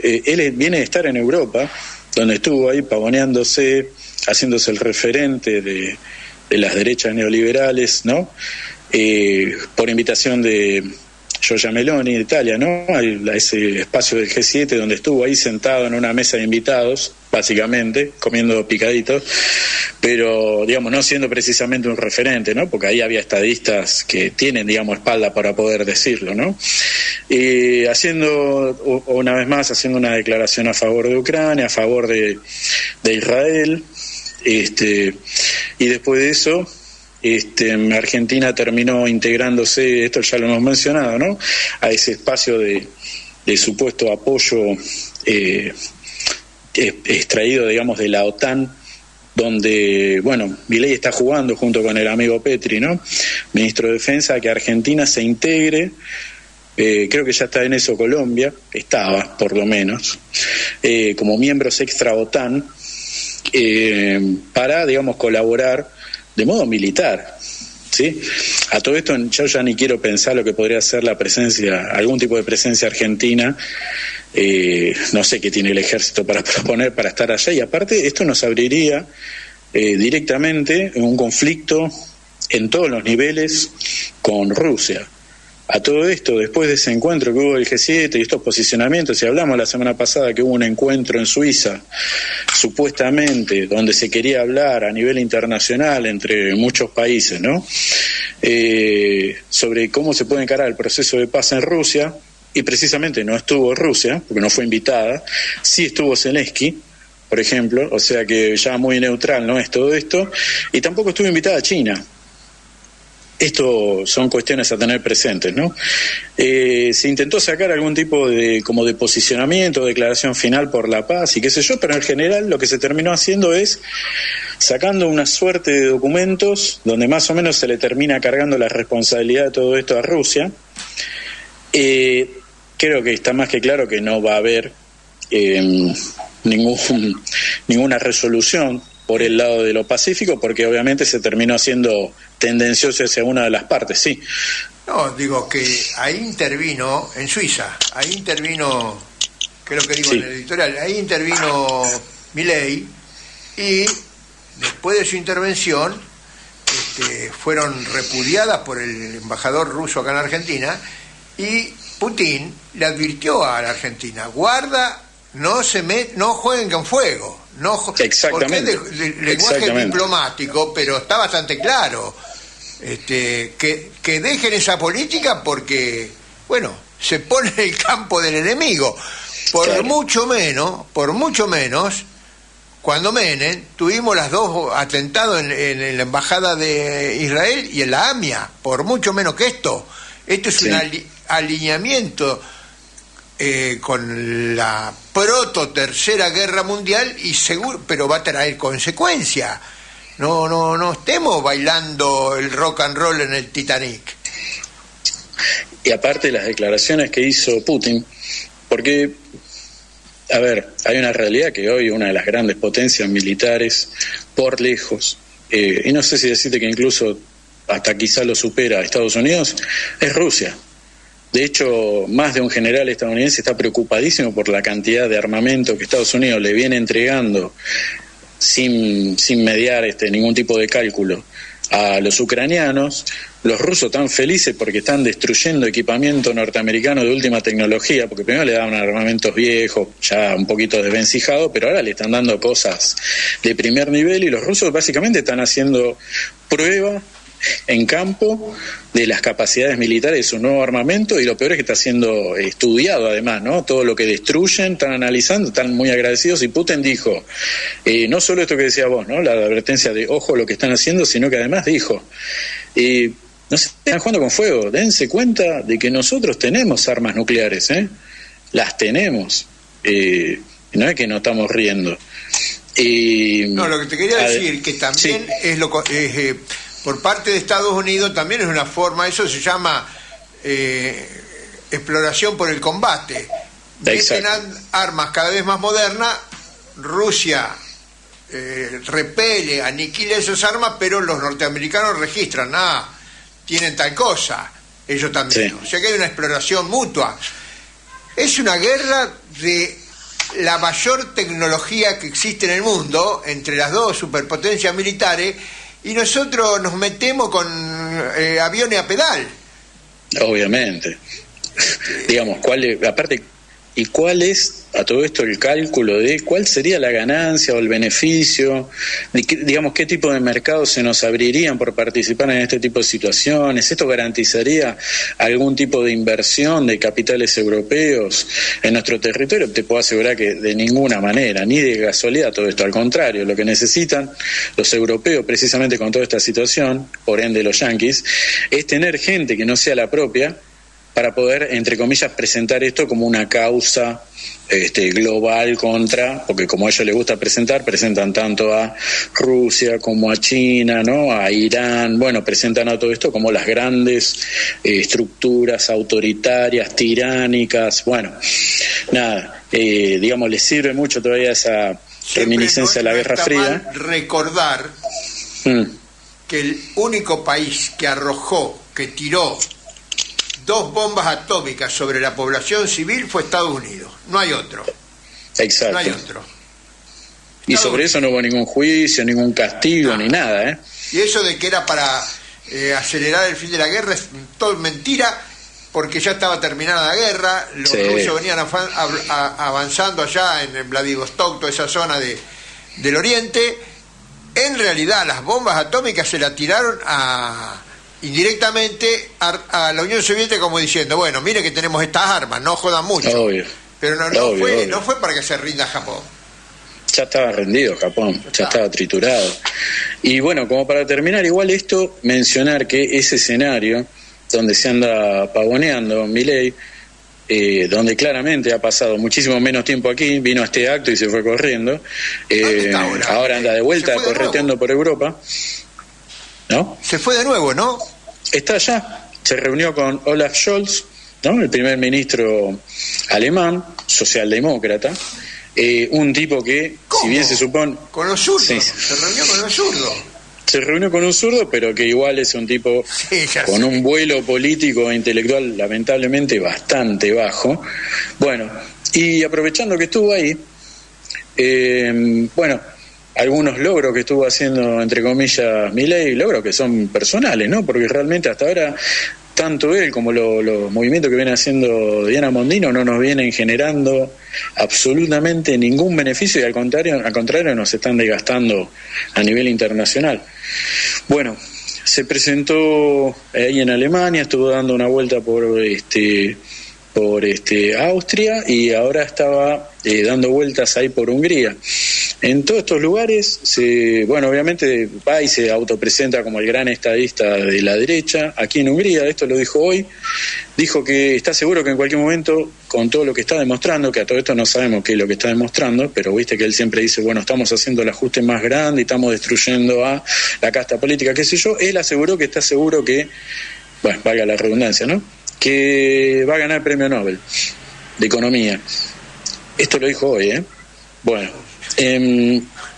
él viene de estar en Europa, donde estuvo ahí pavoneándose, haciéndose el referente de las derechas neoliberales, ¿no? Por invitación de Giorgia Meloni de Italia, ¿no? A ese espacio del G7 donde estuvo ahí sentado en una mesa de invitados, básicamente, comiendo picaditos, pero, digamos, no siendo precisamente un referente, ¿no? Porque ahí había estadistas que tienen, digamos, espalda para poder decirlo, ¿no? Haciendo, una vez más, haciendo una declaración a favor de Ucrania, a favor de Israel, y después de eso, Argentina terminó integrándose, esto ya lo hemos mencionado, ¿no?, a ese espacio de supuesto apoyo extraído, digamos, de la OTAN, donde, bueno, Milei está jugando junto con el amigo Petri, ¿no?, ministro de Defensa, a que Argentina se integre. Creo que ya está en eso Colombia, estaba por lo menos, como miembros extra OTAN, para, digamos, colaborar de modo militar, ¿sí? A todo esto yo ya ni quiero pensar lo que podría ser la presencia, algún tipo de presencia argentina, no sé qué tiene el ejército para proponer para estar allá, y aparte esto nos abriría directamente en un conflicto en todos los niveles con Rusia. A todo esto, después de ese encuentro que hubo del G7 y estos posicionamientos, y hablamos la semana pasada que hubo un encuentro en Suiza, supuestamente, donde se quería hablar a nivel internacional entre muchos países, ¿no?, sobre cómo se puede encarar el proceso de paz en Rusia, y precisamente no estuvo Rusia, porque no fue invitada, sí estuvo Zelensky, por ejemplo, o sea que ya muy neutral no es todo esto, y tampoco estuvo invitada China. Esto son cuestiones a tener presentes, ¿no? Se intentó sacar algún tipo de posicionamiento, declaración final por la paz y qué sé yo, pero en general lo que se terminó haciendo es sacando una suerte de documentos donde más o menos se le termina cargando la responsabilidad de todo esto a Rusia. Creo que está más que claro que no va a haber ninguna resolución por el lado de lo pacífico, porque obviamente se terminó haciendo tendencioso hacia una de las partes, sí. No, digo que ahí intervino, en Suiza, ahí intervino, que es lo que digo en el editorial, ahí intervino Milei, y después de su intervención fueron repudiadas por el embajador ruso acá en Argentina, y Putin le advirtió a la Argentina: guarda, no jueguen con fuego. No, exactamente. Porque es de lenguaje diplomático, pero está bastante claro. Que dejen esa política porque, bueno, se pone en el campo del enemigo. Por mucho menos, cuando Menem tuvimos las dos atentados en la embajada de Israel y en la AMIA, por mucho menos que esto. Esto es un alineamiento con la tercera guerra mundial, y seguro, pero va a traer consecuencias. No estemos bailando el rock and roll en el Titanic. Y aparte las declaraciones que hizo Putin, porque, a ver, hay una realidad que hoy una de las grandes potencias militares, por lejos, y no sé si decirte que incluso hasta quizá lo supera a Estados Unidos, es Rusia. De hecho, más de un general estadounidense está preocupadísimo por la cantidad de armamento que Estados Unidos le viene entregando sin mediar ningún tipo de cálculo a los ucranianos. Los rusos están felices porque están destruyendo equipamiento norteamericano de última tecnología, porque primero le daban armamentos viejos, ya un poquito desvencijados, pero ahora le están dando cosas de primer nivel, y los rusos básicamente están haciendo prueba en campo de las capacidades militares de su nuevo armamento, y lo peor es que está siendo estudiado además, ¿no? Todo lo que destruyen, están analizando, están muy agradecidos, y Putin dijo, no solo esto que decía vos, ¿no?, la advertencia de ojo lo que están haciendo, sino que además dijo, no se están jugando con fuego, dense cuenta de que nosotros tenemos armas nucleares, las tenemos, no es que nos estamos riendo. No, lo que te quería decir, que también sí, es por parte de Estados Unidos también es una forma, eso se llama exploración por el combate. Meten armas cada vez más modernas, Rusia repele, aniquila esas armas, pero los norteamericanos registran, tienen tal cosa, ellos también. Sí. O sea que hay una exploración mutua. Es una guerra de la mayor tecnología que existe en el mundo entre las dos superpotencias militares, y nosotros nos metemos con aviones a pedal. Obviamente. Digamos, ¿cuál es a todo esto el cálculo de cuál sería la ganancia o el beneficio? Digamos, ¿qué tipo de mercados se nos abrirían por participar en este tipo de situaciones? ¿Esto garantizaría algún tipo de inversión de capitales europeos en nuestro territorio? Te puedo asegurar que de ninguna manera, ni de casualidad todo esto. Al contrario, lo que necesitan los europeos, precisamente con toda esta situación, por ende los yanquis, es tener gente que no sea la propia, para poder, entre comillas, presentar esto como una causa global contra, porque como a ellos les gusta presentan tanto a Rusia como a China, ¿no? A Irán, bueno, presentan a todo esto como las grandes estructuras autoritarias, tiránicas, bueno, nada, digamos, les sirve mucho todavía esa reminiscencia de la Guerra Fría. Recordar que el único país que arrojó, que tiró 2 bombas atómicas sobre la población civil fue Estados Unidos. No hay otro. Exacto. No hay otro. Y sobre eso no hubo ningún juicio, ningún castigo, ni nada, ¿eh? Y eso de que era para acelerar el fin de la guerra es todo mentira, porque ya estaba terminada la guerra, los rusos venían avanzando allá en Vladivostok, toda esa zona del oriente. En realidad las bombas atómicas se las tiraron indirectamente a la Unión Soviética, como diciendo, bueno, mire que tenemos estas armas, no jodan mucho. Obvio. Pero no fue para que se rinda Japón. Ya estaba rendido Japón, ya estaba triturado. Y bueno, como para terminar, igual esto, mencionar que ese escenario donde se anda pavoneando Milei, donde claramente ha pasado muchísimo menos tiempo aquí, vino a este acto y se fue corriendo, ahora anda de vuelta correteando por Europa, ¿no? Se fue de nuevo, ¿no? Está allá, se reunió con Olaf Scholz, ¿no? El primer ministro alemán, socialdemócrata, un tipo que, ¿cómo? Si bien se supone... Con los zurdos, sí. Se reunió con los zurdos. Se reunió con un zurdo, pero que igual es un tipo con un vuelo político e intelectual lamentablemente bastante bajo. Bueno, y aprovechando que estuvo ahí, algunos logros que estuvo haciendo, entre comillas, Milei, logros que son personales, ¿no? Porque realmente hasta ahora, tanto él como los movimientos que viene haciendo Diana Mondino no nos vienen generando absolutamente ningún beneficio, y al contrario nos están desgastando a nivel internacional. Bueno, se presentó ahí en Alemania, estuvo dando una vuelta por Austria, y ahora estaba dando vueltas ahí por Hungría. En todos estos lugares, obviamente va y se autopresenta como el gran estadista de la derecha. Aquí en Hungría, esto lo dijo hoy, dijo que está seguro que en cualquier momento, con todo lo que está demostrando, que a todo esto no sabemos qué es lo que está demostrando, pero viste que él siempre dice, bueno, estamos haciendo el ajuste más grande y estamos destruyendo a la casta política, qué sé yo. Él aseguró que está seguro que, bueno, valga la redundancia, ¿no?, que va a ganar el premio Nobel de Economía. Esto lo dijo hoy, ¿eh? Bueno,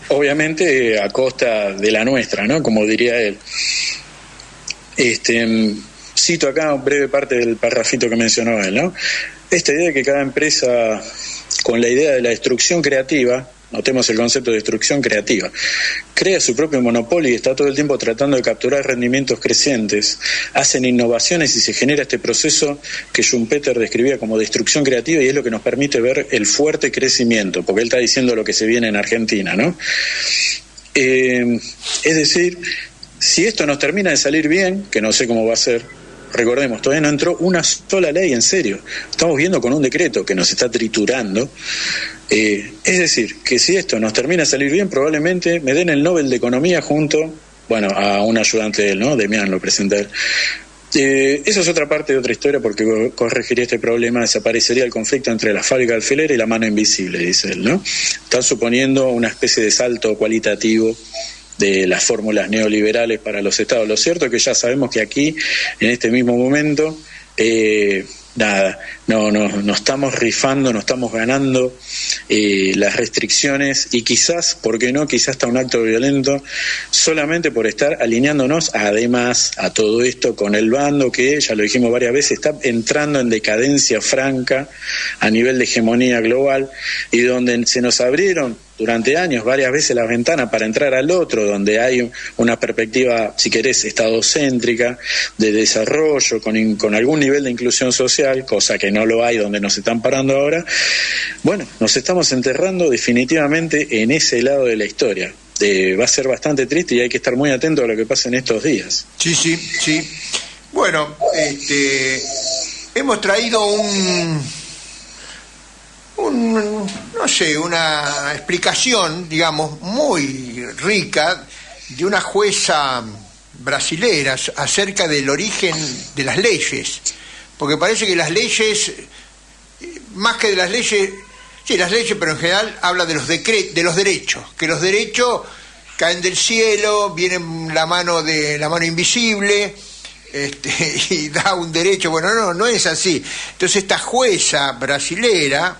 obviamente a costa de la nuestra, ¿no?, como diría él. Cito acá breve parte del parrafito que mencionó él, ¿no? Esta idea de que cada empresa, con la idea de la destrucción creativa, notemos el concepto de destrucción creativa, crea su propio monopolio y está todo el tiempo tratando de capturar rendimientos crecientes, hacen innovaciones y se genera este proceso que Schumpeter describía como destrucción creativa, y es lo que nos permite ver el fuerte crecimiento, porque él está diciendo lo que se viene en Argentina, ¿no? Es decir, si esto nos termina de salir bien, que no sé cómo va a ser, recordemos, todavía no entró una sola ley, en serio, estamos viendo con un decreto que nos está triturando. Es decir, que si esto nos termina de salir bien, probablemente me den el Nobel de Economía junto, a un ayudante de él, ¿no? Demian lo presenta él. Eso es otra parte de otra historia, porque corregiría este problema, desaparecería el conflicto entre la fábrica de alfiler y la mano invisible, dice él, ¿no? Están suponiendo una especie de salto cualitativo de las fórmulas neoliberales para los estados. Lo cierto es que ya sabemos que aquí, en este mismo momento, no estamos rifando, no estamos ganando las restricciones y quizás, ¿por qué no? Quizás hasta un acto violento, solamente por estar alineándonos además a todo esto con el bando que, ya lo dijimos varias veces, está entrando en decadencia franca a nivel de hegemonía global y donde se nos abrieron durante años varias veces las ventanas para entrar al otro, donde hay una perspectiva, si querés, estadocéntrica, de desarrollo, con algún nivel de inclusión social, cosa que no lo hay donde nos están parando ahora. Bueno, nos estamos enterrando definitivamente en ese lado de la historia. Va a ser bastante triste y hay que estar muy atento a lo que pasa en estos días. Sí. Bueno, hemos traído una explicación, digamos, muy rica de una jueza brasilera acerca del origen de las leyes, porque parece que las leyes, más que de las leyes, sí, las leyes, pero en general habla de los derechos, que los derechos caen del cielo, vienen la mano invisible, y da un derecho. Bueno, no es así. Entonces esta jueza brasilera,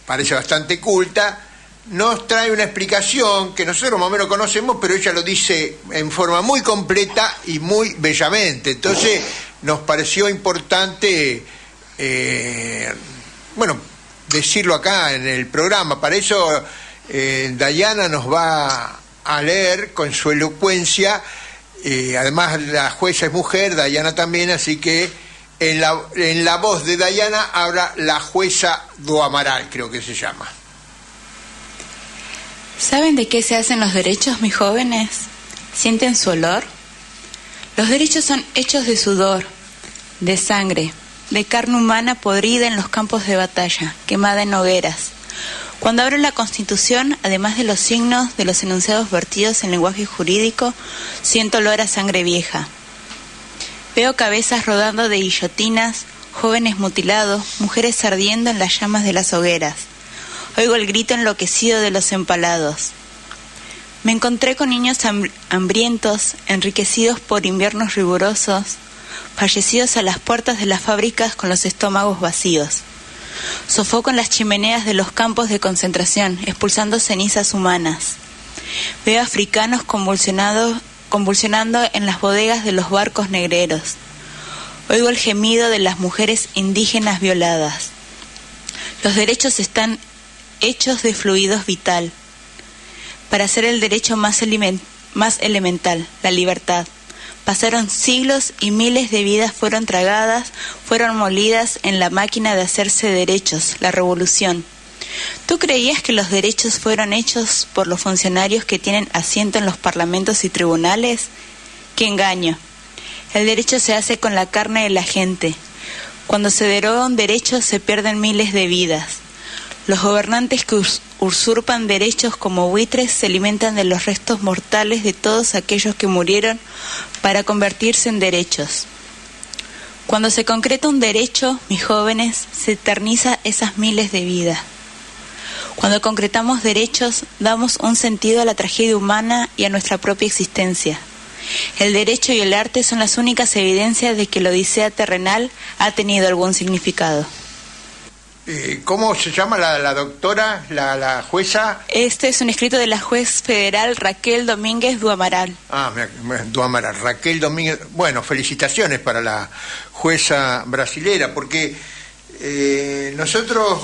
parece bastante culta, nos trae una explicación que nosotros más o menos conocemos, pero ella lo dice en forma muy completa y muy bellamente. Entonces nos pareció importante, decirlo acá en el programa. Para eso Dayana nos va a leer con su elocuencia. Además la jueza es mujer, Dayana también, así que en la voz de Dayana habla la jueza do Amaral, creo que se llama. ¿Saben de qué se hacen los derechos, mis jóvenes? ¿Sienten su olor? Los derechos son hechos de sudor, de sangre, de carne humana podrida en los campos de batalla, quemada en hogueras. Cuando abro la Constitución, además de los signos de los enunciados vertidos en lenguaje jurídico, siento olor a sangre vieja. Veo cabezas rodando de guillotinas, jóvenes mutilados, mujeres ardiendo en las llamas de las hogueras. Oigo el grito enloquecido de los empalados. Me encontré con niños hambrientos, enriquecidos por inviernos rigurosos, fallecidos a las puertas de las fábricas con los estómagos vacíos. Sofoco en las chimeneas de los campos de concentración, expulsando cenizas humanas. Veo africanos convulsionando en las bodegas de los barcos negreros. Oigo el gemido de las mujeres indígenas violadas. Los derechos están hechos de fluidos vital, para hacer el derecho más elemental, la libertad. Pasaron siglos y miles de vidas fueron tragadas, fueron molidas en la máquina de hacerse derechos, la revolución. ¿Tú creías que los derechos fueron hechos por los funcionarios que tienen asiento en los parlamentos y tribunales? ¡Qué engaño! El derecho se hace con la carne de la gente. Cuando se deroga un derecho se pierden miles de vidas. Los gobernantes que usurpan derechos como buitres se alimentan de los restos mortales de todos aquellos que murieron para convertirse en derechos. Cuando se concreta un derecho, mis jóvenes, se eterniza esas miles de vidas. Cuando concretamos derechos, damos un sentido a la tragedia humana y a nuestra propia existencia. El derecho y el arte son las únicas evidencias de que la odisea terrenal ha tenido algún significado. ¿Cómo se llama la doctora, la jueza? Este es un escrito de la juez federal Raquel Domínguez do Amaral. Do Amaral, Raquel Domínguez. Bueno, felicitaciones para la jueza brasilera, porque nosotros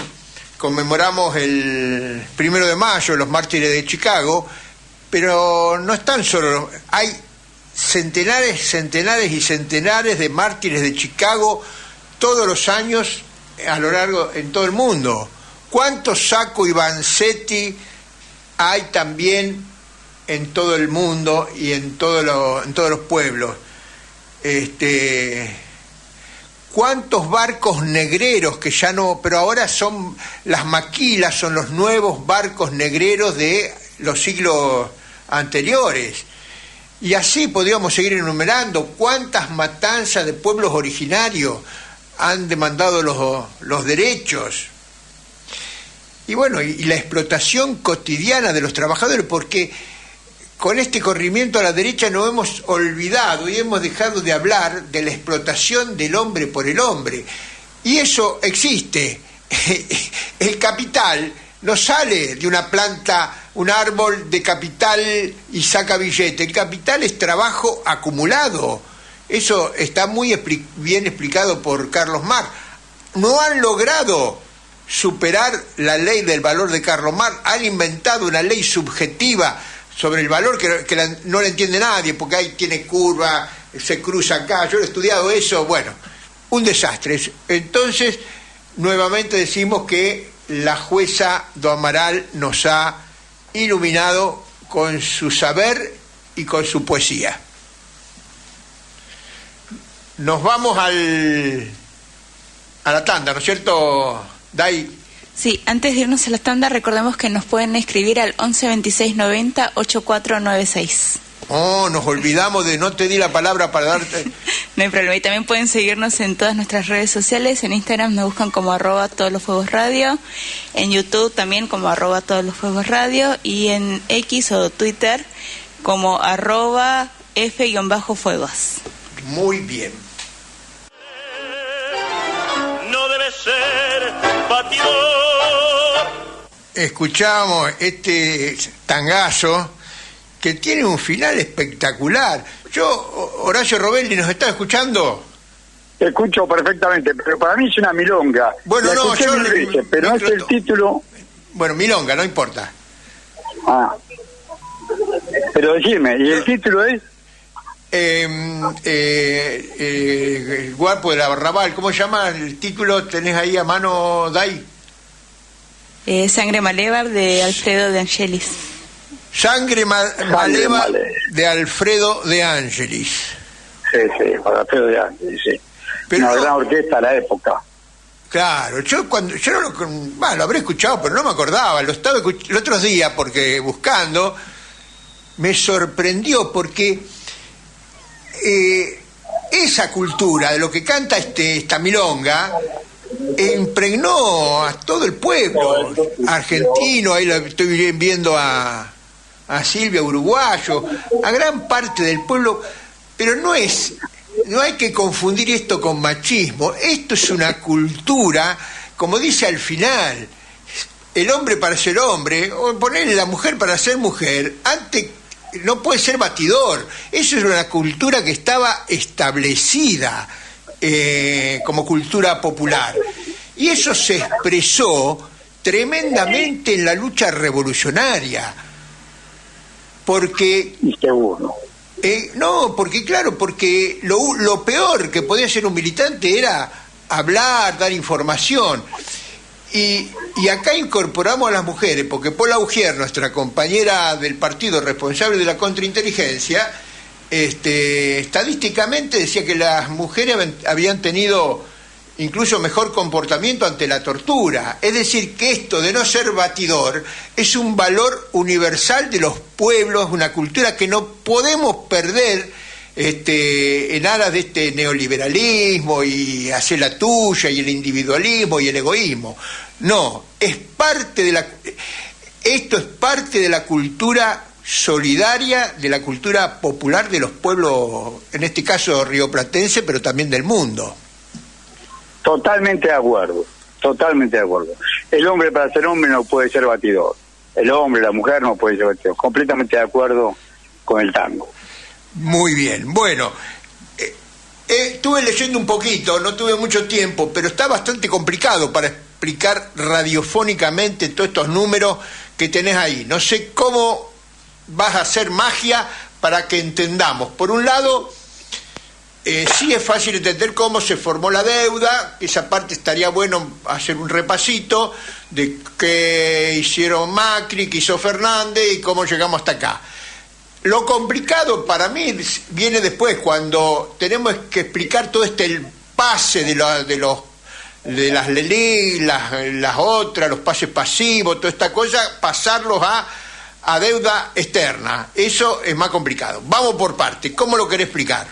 conmemoramos el 1 de mayo, los mártires de Chicago, pero no están solo, hay centenares y centenares de mártires de Chicago todos los años a lo largo, en todo el mundo. ¿Cuántos Sacco y Vanzetti hay también en todo el mundo y en todos los pueblos? ¿Cuántos barcos negreros que ya no, pero ahora son las maquilas, son los nuevos barcos negreros de los siglos anteriores? Y así podríamos seguir enumerando cuántas matanzas de pueblos originarios han demandado los derechos. Y bueno, y la explotación cotidiana de los trabajadores, porque con este corrimiento a la derecha nos hemos olvidado y hemos dejado de hablar de la explotación del hombre por el hombre. Y eso existe. El capital no sale de una planta, un árbol de capital y saca billete. El capital es trabajo acumulado. Eso está muy bien explicado por Carlos Marx. No han logrado superar la ley del valor de Carlos Marx. Han inventado una ley subjetiva sobre el valor que no la entiende nadie, porque ahí tiene curva, se cruza acá. Yo he estudiado eso, bueno, un desastre. Entonces, nuevamente decimos que la jueza do Amaral nos ha iluminado con su saber y con su poesía. Nos vamos a la tanda, ¿no es cierto, Day? Sí, antes de irnos a la tanda, recordemos que nos pueden escribir al 11 26 90 8496. Oh, nos olvidamos de no te di la palabra para darte... No hay problema, y también pueden seguirnos en todas nuestras redes sociales. En Instagram nos buscan como @todoslosfuegosradio, en YouTube también como @todoslosfuegosradio, y en X o Twitter como @f_fuegos. Muy bien. No debe ser batidor. Escuchamos este tangazo que tiene un final espectacular. Horacio Robelli, ¿nos está escuchando? Te escucho perfectamente, pero para mí es una milonga. Bueno, la no, yo... mil veces, pero no es el título... Bueno, milonga, no importa. Ah. Pero decime, ¿y el título es? El guapo de la Barrabal, ¿cómo se llama el título? ¿Tenés ahí a mano, Day? Sangre Maleva de Alfredo de Angelis. Sangre Maleva de Alfredo de Angelis. Sí, Alfredo de Angelis, sí. Pero una gran orquesta a la época. Claro, yo no lo habré escuchado, pero no me acordaba. Lo estaba el otro día, porque buscando, me sorprendió, porque esa cultura de lo que canta esta milonga impregnó a todo el pueblo argentino. Ahí lo estoy viendo a Silvia, uruguayo, a gran parte del pueblo, pero no hay que confundir esto con machismo. Esto es una cultura, como dice al final, el hombre para ser hombre, o ponerle la mujer para ser mujer, antes no puede ser batidor. Eso es una cultura que estaba establecida como cultura popular, y eso se expresó tremendamente en la lucha revolucionaria, porque porque lo peor que podía ser un militante era hablar, dar información, y acá incorporamos a las mujeres, porque Paula Ujier, nuestra compañera del partido responsable de la contrainteligencia, estadísticamente decía que las mujeres habían tenido incluso mejor comportamiento ante la tortura. Es decir, que esto de no ser batidor es un valor universal de los pueblos, una cultura que no podemos perder en aras de este neoliberalismo y hacer la tuya y el individualismo y el egoísmo. No, esto es parte de la cultura solidaria, de la cultura popular de los pueblos, en este caso rioplatense, pero también del mundo. Totalmente de acuerdo. El hombre para ser hombre no puede ser batidor. El hombre, la mujer no puede ser batidor. Completamente de acuerdo con el tango. Muy bien. Bueno, estuve leyendo un poquito, no tuve mucho tiempo, pero está bastante complicado para explicar radiofónicamente todos estos números que tenés ahí. No sé cómo vas a hacer magia para que entendamos. Por un lado, sí es fácil entender cómo se formó la deuda. Esa parte estaría bueno hacer un repasito de qué hicieron Macri, qué hizo Fernández y cómo llegamos hasta acá. Lo complicado para mí viene después, cuando tenemos que explicar todo el pase de las LELIC, las otras, los pases pasivos, toda esta cosa, pasarlos a a deuda externa. Eso es más complicado. Vamos por partes. ¿Cómo lo querés explicar?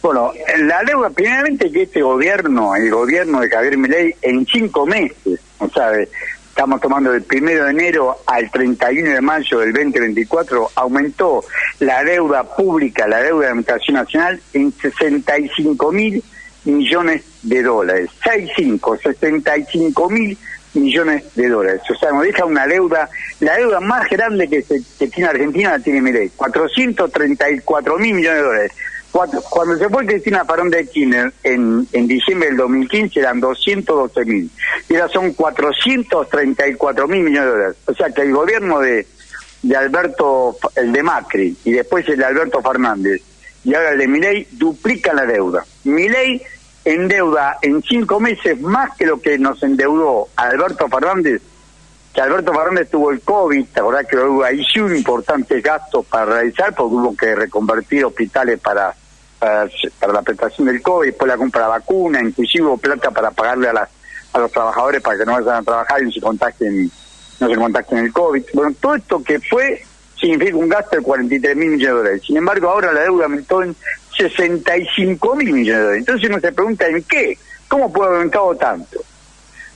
Bueno, la deuda, primeramente que este gobierno, el gobierno de Javier Milei, en 5 meses, o sea, estamos tomando del 1 de enero al 31 de mayo del 2024, aumentó la deuda pública, la deuda de Administración Nacional, en 65.000 millones de dólares. 65.000 millones de dólares. O sea, nos deja una deuda, la deuda más grande que tiene Argentina la tiene Milei, 434.000 millones de dólares. Cuando se fue Cristina Fernández de Kirchner en diciembre del 2015 eran 212.000 y ahora son 434.000 millones de dólares. O sea que el gobierno de Alberto, el de Macri y después el de Alberto Fernández y ahora el de Milei duplican la deuda. Milei endeuda en 5 meses más que lo que nos endeudó Alberto Fernández, que Alberto Fernández tuvo el COVID, ¿te acordás que hubo ahí sí un importante gasto para realizar porque hubo que reconvertir hospitales para la prestación del COVID, después la compra de vacuna, inclusive hubo plata para pagarle a los trabajadores para que no vayan a trabajar y no se contacten el COVID. Bueno, todo esto que fue significa un gasto de 43.000 millones de dólares. Sin embargo, ahora la deuda aumentó en 65.000 millones de dólares. Entonces uno se pregunta ¿en qué? ¿Cómo puede haber aumentado tanto?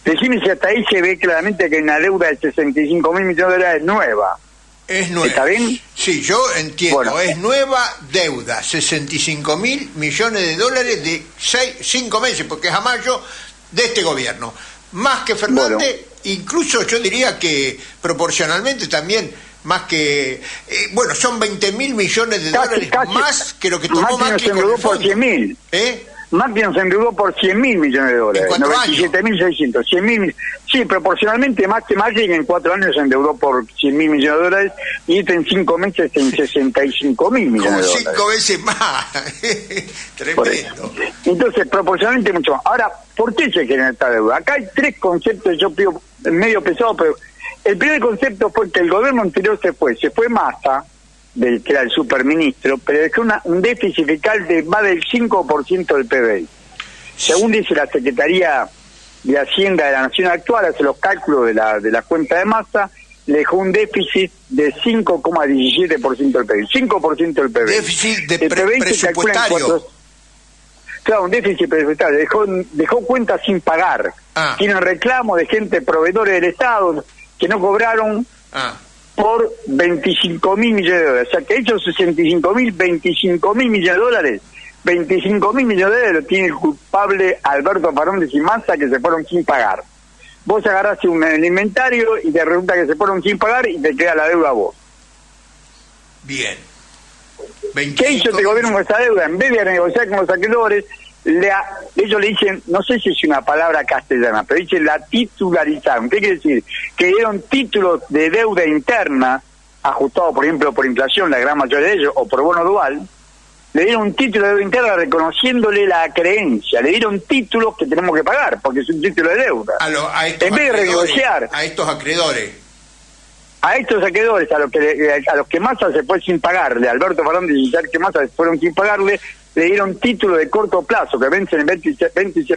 Decime si hasta ahí se ve claramente que una deuda de 65.000 millones de dólares es nueva. Es nueva. ¿Está bien? Sí, yo entiendo. Bueno, es nueva deuda, 65.000 millones de dólares de 5 meses, porque es a mayo de este gobierno. Más que Fernández, incluso yo diría que proporcionalmente también más que... son 20.000 millones de dólares más que lo que tomó Macri con el fondo. 100.000. Macri nos endeudó por 100.000 millones de dólares. 97.600. 100.000. Sí, proporcionalmente más que Macri en 4 años se endeudó por 100.000 millones de dólares y en 5 meses en 65.000 millones de dólares. 5 veces más. Tremendo. Entonces, proporcionalmente mucho más. Ahora, ¿por qué se genera esta deuda? Acá hay 3 conceptos, yo pido medio pesado, pero el primer concepto fue que el gobierno anterior se fue Massa, que era el superministro, pero dejó un déficit fiscal de más del 5% del PBI. Según dice la Secretaría de Hacienda de la Nación actual, hace los cálculos de la cuenta de Massa, le dejó un déficit de 5,17% del PBI. 5% del PBI. Déficit de presupuestario. Claro, un déficit presupuestario. Dejó cuentas sin pagar. Tienen reclamos de gente, proveedores del Estado, que no cobraron por 25.000 millones de dólares. O sea, que ellos 25.000 millones de dólares. 25.000 millones de dólares lo tiene el culpable Alberto Fernández y Massa, que se fueron sin pagar. Vos agarrás el inventario y te resulta que se fueron sin pagar y te queda la deuda a vos. Bien. ¿Qué hizo este gobierno con esa deuda? En vez de negociar con los acreedores, ellos le dicen, no sé si es una palabra castellana, pero dicen la titularizaron. ¿Qué quiere decir? Que dieron títulos de deuda interna, ajustados por ejemplo por inflación, la gran mayoría de ellos, o por bono dual, le dieron un título de deuda interna reconociéndole la creencia, le dieron títulos que tenemos que pagar, porque es un título de deuda. En vez de renegociar a estos acreedores, a los que Massa se fue sin pagarle, Alberto Fernández y que Massa se fueron sin pagarle, le dieron títulos de corto plazo que vencen en 26,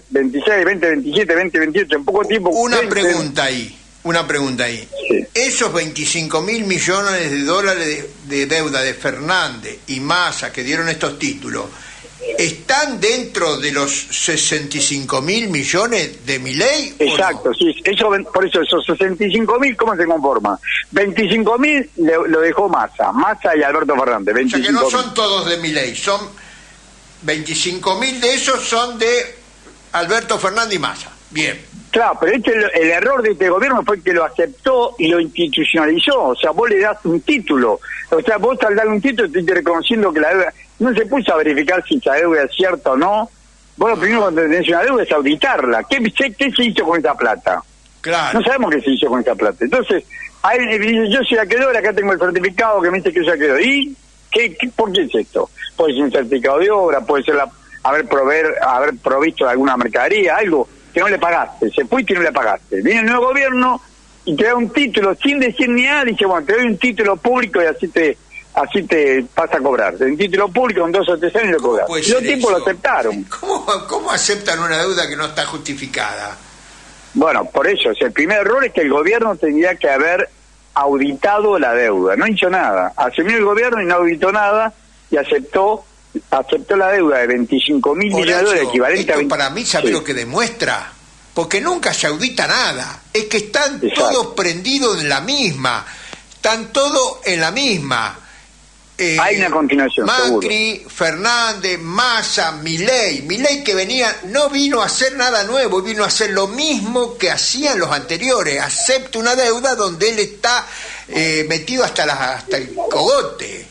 2027, 2028, en poco tiempo. Una pregunta ahí. Sí. Esos 25.000 millones de dólares de deuda de Fernández y Massa que dieron estos títulos, ¿están dentro de los 65.000 millones de Milei? Exacto, sí. Por eso, esos 65.000, ¿cómo se conforma? 25.000 lo dejó Massa y Alberto Fernández. 25.000. O sea que no son todos de Milei, son 25.000 de esos son de Alberto Fernández y Massa. Bien. Claro, pero el error de este gobierno fue que lo aceptó y lo institucionalizó. O sea, vos le das un título. O sea, vos al darle un título te reconociendo que la deuda... No se puso a verificar si esa deuda es cierta o no. Vos lo primero cuando tenés una deuda es auditarla. ¿Qué se hizo con esa plata? Claro. No sabemos qué se hizo con esa plata. Entonces, yo soy acreedor, acá tengo el certificado que me dice que soy acreedor. ¿Y por qué es esto? Puede ser un certificado de obra, puede ser haber provisto de alguna mercadería, algo que no le pagaste, se fue y que no le pagaste. Viene el nuevo gobierno y te da un título sin decir ni nada, dice, bueno, te doy un título público y así te vas a cobrar. Un título público en 2 o 3 años lo cobras. Los tipos lo aceptaron. ¿Cómo aceptan una deuda que no está justificada? Bueno, por eso, el primer error es que el gobierno tendría que haber auditado la deuda, no hizo nada. Asumió el gobierno y no auditó nada y aceptó la deuda de 25.000 millones de dólares, equivalente a 20... Para mí, ¿sabe lo que demuestra? Porque nunca se audita nada. Es que están todos prendidos en la misma. Están todos en la misma. Hay una continuación, Macri, seguro. Fernández, Massa, Milei que venía, no vino a hacer nada nuevo, vino a hacer lo mismo que hacían los anteriores. Acepta una deuda donde él está metido hasta el cogote.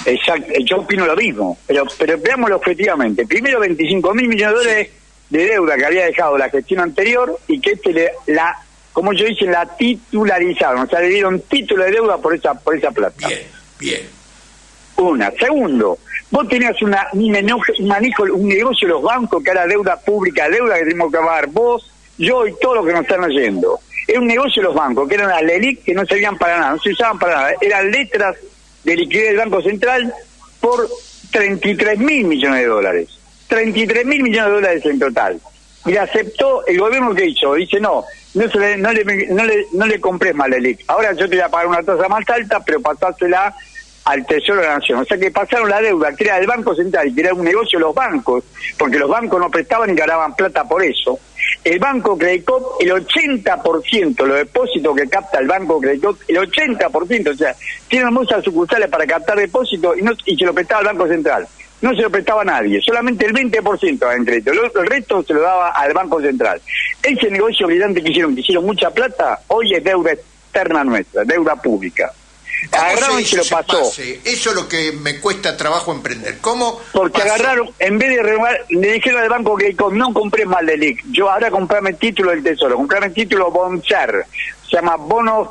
Exacto, yo opino lo mismo, pero veámoslo objetivamente. Primero 25.000 millones de dólares de deuda que había dejado la gestión anterior y que como yo dije, la titularizaron, o sea, le dieron título de deuda por esa plata. Bien. Una. Segundo, vos tenías un negocio de los bancos que era deuda pública, deuda que tenemos que pagar vos, yo y todos los que nos están oyendo. Era un negocio de los bancos, que eran las LELIQ que no servían para nada, no se usaban para nada. Eran letras de liquidez del Banco Central por 33.000 millones de dólares. 33.000 millones de dólares en total. Y aceptó el gobierno que hizo. Dice, no le comprés más LELIQ. Ahora yo te voy a pagar una tasa más alta, pero pasásela al Tesoro de la Nación. O sea que pasaron la deuda que era del Banco Central, que era un negocio de los bancos, porque los bancos no prestaban y ganaban plata por eso. El Banco Credicop, el 80%, los depósitos que capta el Banco Credicop, el 80%, o sea, tienen muchas sucursales para captar depósitos y se lo prestaba al Banco Central. No se lo prestaba a nadie, solamente el 20% en crédito, el resto se lo daba al Banco Central. Ese negocio brillante que hicieron mucha plata, hoy es deuda externa nuestra, deuda pública. Agarraron y se lo pasó. Eso es lo que me cuesta trabajo emprender. ¿Cómo? Porque pasó? Agarraron, en vez de renovar, le dijeron al banco que no compré más LELIQ. Yo ahora comprame título del Tesoro, comprame título BONCER. Se llama bonos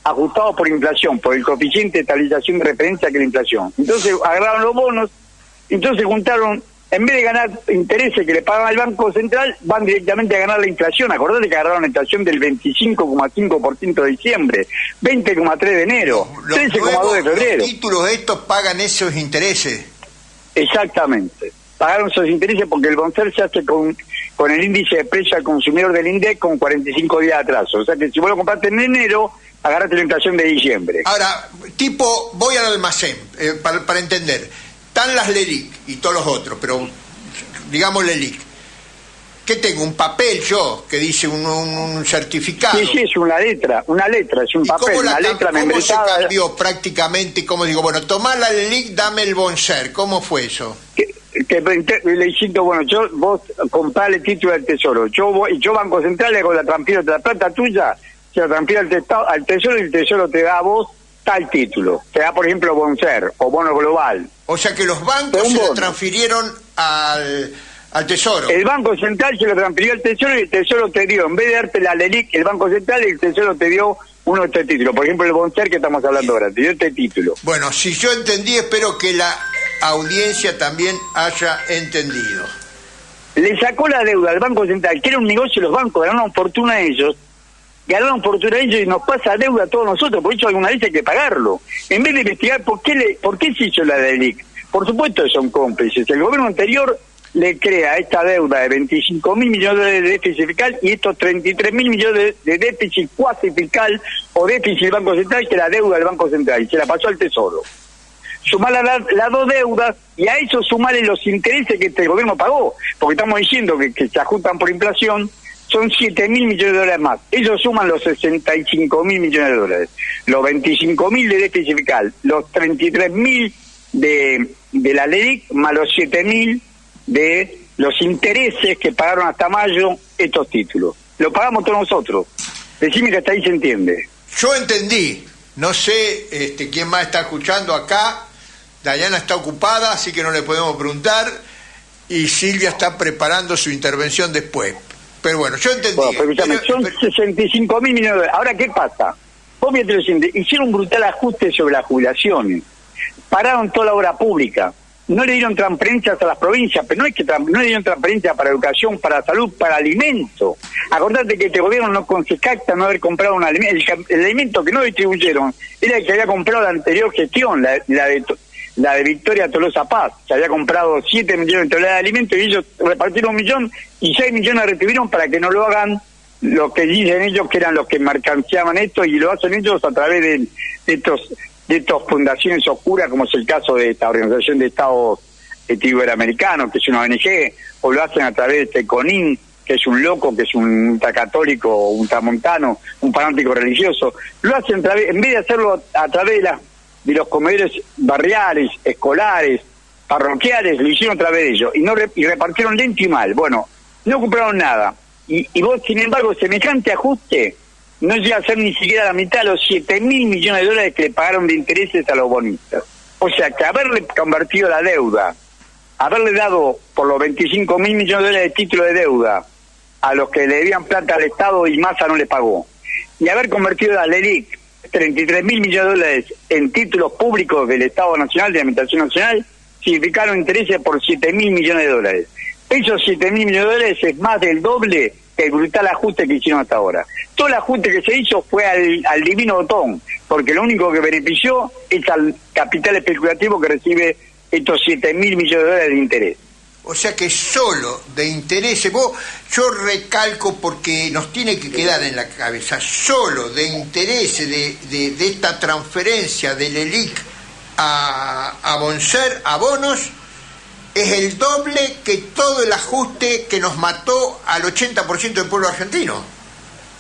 ajustados por inflación, por el coeficiente de estabilización de referencia que es la inflación. Entonces agarraron los bonos, entonces juntaron, en vez de ganar intereses que le pagan al Banco Central, van directamente a ganar la inflación. Acordate que agarraron la inflación del 25,5% de diciembre, 20,3% de enero, 13,2% de febrero. Los títulos estos pagan esos intereses. Exactamente. Pagaron esos intereses porque el BONCER se hace con el índice de precio al consumidor del INDEC con 45 días de atraso. O sea que si vos lo compraste en enero, agarraste la inflación de diciembre. Ahora, voy al almacén, para entender. Están las LELIQ y todos los otros, pero digamos LELIQ. ¿Qué tengo? ¿Un papel yo que dice un certificado? Sí, es una letra, es un papel, una letra membretada. ¿Cómo se cambió prácticamente? ¿Cómo digo? Bueno, tomá la LELIQ, dame el BONCER. ¿Cómo fue eso? Le insisto, bueno, vos comprás el título del Tesoro. Yo Banco Central le hago la plata tuya, se la transfiero al Tesoro y el Tesoro te da a vos tal título. Te da, por ejemplo, BONCER o bono global. O sea que los bancos se lo transfirieron al Tesoro. El Banco Central se lo transfirió al Tesoro y el Tesoro te dio, en vez de darte la LELIQ, el Banco Central, el Tesoro te dio uno de estos títulos. Por ejemplo, el BONCER que estamos hablando ahora, te dio este título. Bueno, si yo entendí, espero que la audiencia también haya entendido. Le sacó la deuda al Banco Central, que era un negocio de los bancos, ganaron fortuna ellos y nos pasa deuda a todos nosotros, por eso alguna vez hay que pagarlo. En vez de investigar por qué se hizo la LELIQ, por supuesto que son cómplices. El gobierno anterior le crea esta deuda de 25.000 millones de déficit fiscal y estos 33.000 millones de déficit cuasi fiscal o déficit del Banco Central, que es la deuda del Banco Central, y se la pasó al Tesoro. Sumar las dos deudas y a eso sumarle los intereses que este gobierno pagó, porque estamos diciendo que se ajustan por inflación, son 7.000 millones de dólares más. Ellos suman los 65.000 millones de dólares, los 25.000 de déficit fiscal, los 33.000 de la LELIQ, más los 7.000 de los intereses que pagaron hasta mayo estos títulos. Lo pagamos todos nosotros. Decime que hasta ahí se entiende. Yo entendí. No sé quién más está escuchando acá. Dayana está ocupada, así que no le podemos preguntar. Y Silvia está preparando su intervención después. Pero bueno, yo entendí. Bueno, son 65.000 millones de dólares. Ahora, ¿qué pasa? Vos fíjate lo siguiente, hicieron un brutal ajuste sobre las jubilaciones. Pararon toda la obra pública. No le dieron transferencias a las provincias, pero no es que no le dieron transferencias para educación, para salud, para alimento. Acordate que este gobierno no se jacta no haber comprado un alimento. El alimento que no distribuyeron era el que había comprado la anterior gestión, la de Victoria Tolosa Paz. Se había comprado 7 millones de toneladas de alimentos y ellos repartieron 1 millón y 6 millones recibieron para que no lo hagan lo que dicen ellos que eran los que mercancíaban esto, y lo hacen ellos a través de estas fundaciones oscuras, como es el caso de esta Organización de Estados Iberoamericanos, que es una ONG, o lo hacen a través de este CONIN, que es un loco, que es un ultracatólico, ultramontano, un fanático religioso. Lo hacen a través, en vez de hacerlo a través de los comedores barriales, escolares, parroquiales, lo hicieron a través de ellos, y repartieron lento y mal. Bueno, no compraron nada. Y vos, sin embargo, semejante ajuste no llega a ser ni siquiera la mitad de los 7.000 millones de dólares que le pagaron de intereses a los bonistas. O sea, que haberle convertido la deuda, haberle dado por los 25.000 millones de dólares de título de deuda a los que le debían plata al Estado y Massa no le pagó, y haber convertido la LELIC, 33.000 millones de dólares en títulos públicos del Estado Nacional, de la Administración Nacional, significaron intereses por 7.000 millones de dólares. Esos 7.000 millones de dólares es más del doble que el brutal ajuste que hicieron hasta ahora. Todo el ajuste que se hizo fue al divino botón, porque lo único que benefició es al capital especulativo que recibe estos 7.000 millones de dólares de interés. O sea que solo de intereses, yo recalco porque nos tiene que quedar en la cabeza, solo de intereses de esta transferencia del ELIC a Bonser, a bonos, es el doble que todo el ajuste que nos mató al 80% del pueblo argentino.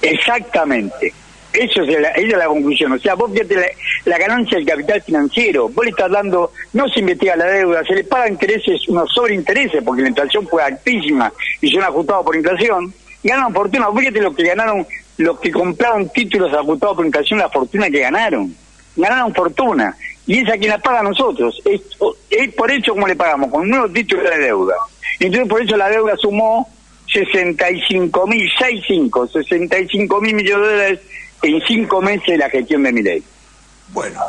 Exactamente. Esa es la conclusión. O sea, vos fíjate la ganancia del capital financiero. Vos le estás dando, no se investiga la deuda, se le paga intereses, unos sobreintereses, porque la inflación fue altísima y son ajustados por inflación. Ganaron fortuna. Fíjate lo que ganaron, los que compraron títulos ajustados por inflación, la fortuna que ganaron. Ganaron fortuna. Y esa quien la paga a nosotros. Es por eso como le pagamos, con nuevos títulos de deuda. Entonces por eso la deuda sumó 65.000 millones de dólares en 5 meses de la gestión de Milei. Bueno,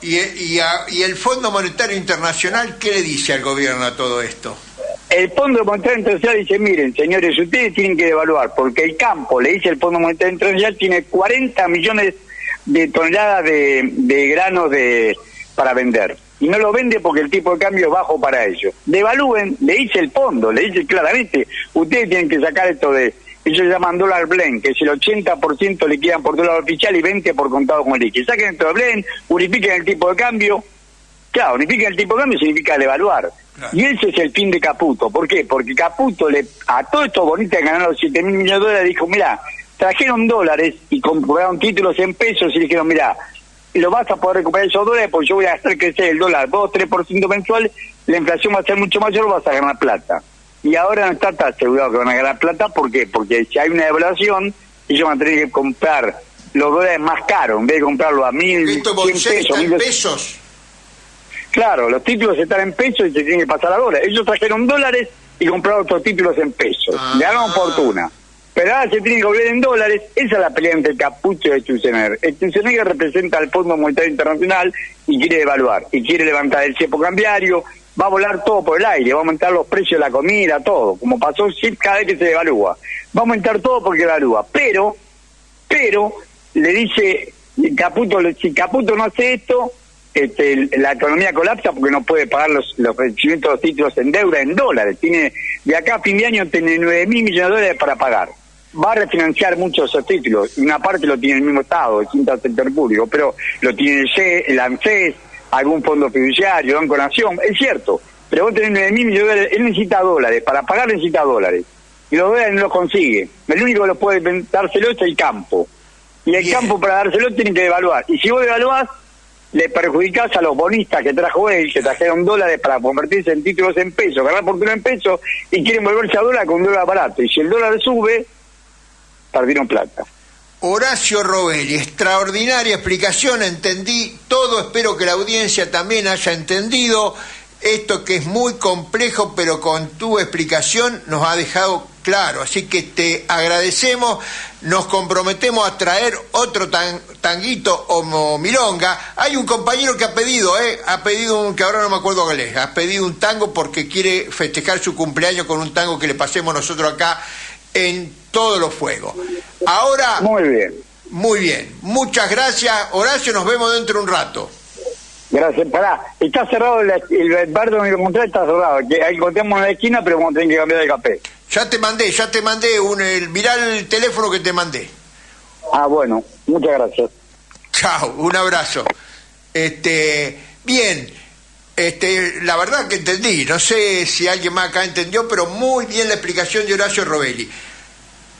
y el Fondo Monetario Internacional, ¿qué le dice al gobierno a todo esto? El Fondo Monetario Internacional dice, miren, señores, ustedes tienen que devaluar, porque el campo, le dice el Fondo Monetario Internacional, tiene 40 millones de toneladas de granos para vender. Y no lo vende porque el tipo de cambio es bajo para ellos. Devalúen, le dice el fondo, le dice claramente, ustedes tienen que sacar esto de... Ellos llaman dólar blend, que es el 80% liquidan por dólar oficial y 20% por contado con liqui. Saquen esto de blend, unifiquen el tipo de cambio. Claro, unifiquen el tipo de cambio significa devaluar. Claro. Y ese es el fin de Caputo. ¿Por qué? Porque Caputo a todos estos bonistas que ganaron 7.000 millones de dólares dijo, mirá, trajeron dólares y compraron títulos en pesos y dijeron, mirá, lo vas a poder recuperar esos dólares porque yo voy a hacer crecer el dólar 2-3% mensual, la inflación va a ser mucho mayor, vas a ganar plata. Y ahora no está tan asegurado que van a ganar plata. ¿Por qué? Porque si hay una devaluación, ellos van a tener que comprar los dólares más caros, en vez de comprarlo a 1.100 pesos. Claro, los títulos están en pesos y se tienen que pasar a dólares. Ellos trajeron dólares y compraron otros títulos en pesos. Ganaron fortuna. Pero ahora se tienen que volver en dólares. Esa es la pelea entre Caputo y Sturzenegger. Sturzenegger representa al Fondo Monetario Internacional y quiere devaluar. Y quiere levantar el cepo cambiario. Va a volar todo por el aire. Va a aumentar los precios de la comida, todo. Como pasó cada vez que se devalúa. Va a aumentar todo porque devalúa. Pero le dice Caputo, si Caputo no hace esto, la economía colapsa porque no puede pagar los vencimientos de los títulos en deuda en dólares. Tiene de acá a fin de año tiene 9.000 millones de dólares para pagar. Va a refinanciar muchos de esos títulos. Una parte lo tiene el mismo Estado, el quinto sector público, pero lo tiene el ANSES, algún fondo fiduciario, Banco Nación, es cierto. Pero vos tenés 9.000 millones de dólares, él necesita dólares, para pagar necesita dólares. Y los dólares no los consigue. El único que los puede dárselo es el campo. Y el campo para dárselo tiene que devaluar. Y si vos devaluás, le perjudicás a los bonistas que trajo él, que trajeron dólares para convertirse en títulos en pesos, ganar fortuna en pesos, y quieren volverse a dólar con dólar barato. Y si el dólar sube, perdieron plata. Horacio Robelli, extraordinaria explicación, entendí todo, espero que la audiencia también haya entendido esto que es muy complejo, pero con tu explicación nos ha dejado claro, así que te agradecemos, nos comprometemos a traer otro tanguito o milonga. Hay un compañero que ha pedido que ahora no me acuerdo cuál es, ha pedido un tango porque quiere festejar su cumpleaños con un tango que le pasemos nosotros acá en Todos los Fuegos. Ahora, muy bien, muchas gracias Horacio, nos vemos dentro de un rato. Gracias, pará, está cerrado el bar donde lo encontré, está cerrado, que ahí encontramos en la esquina, pero vamos a tener que cambiar de café. Ya te mandé mirá el teléfono que te mandé. Bueno, muchas gracias. Chao, un abrazo. Bien, la verdad que entendí, no sé si alguien más acá entendió, pero muy bien la explicación de Horacio Robelli.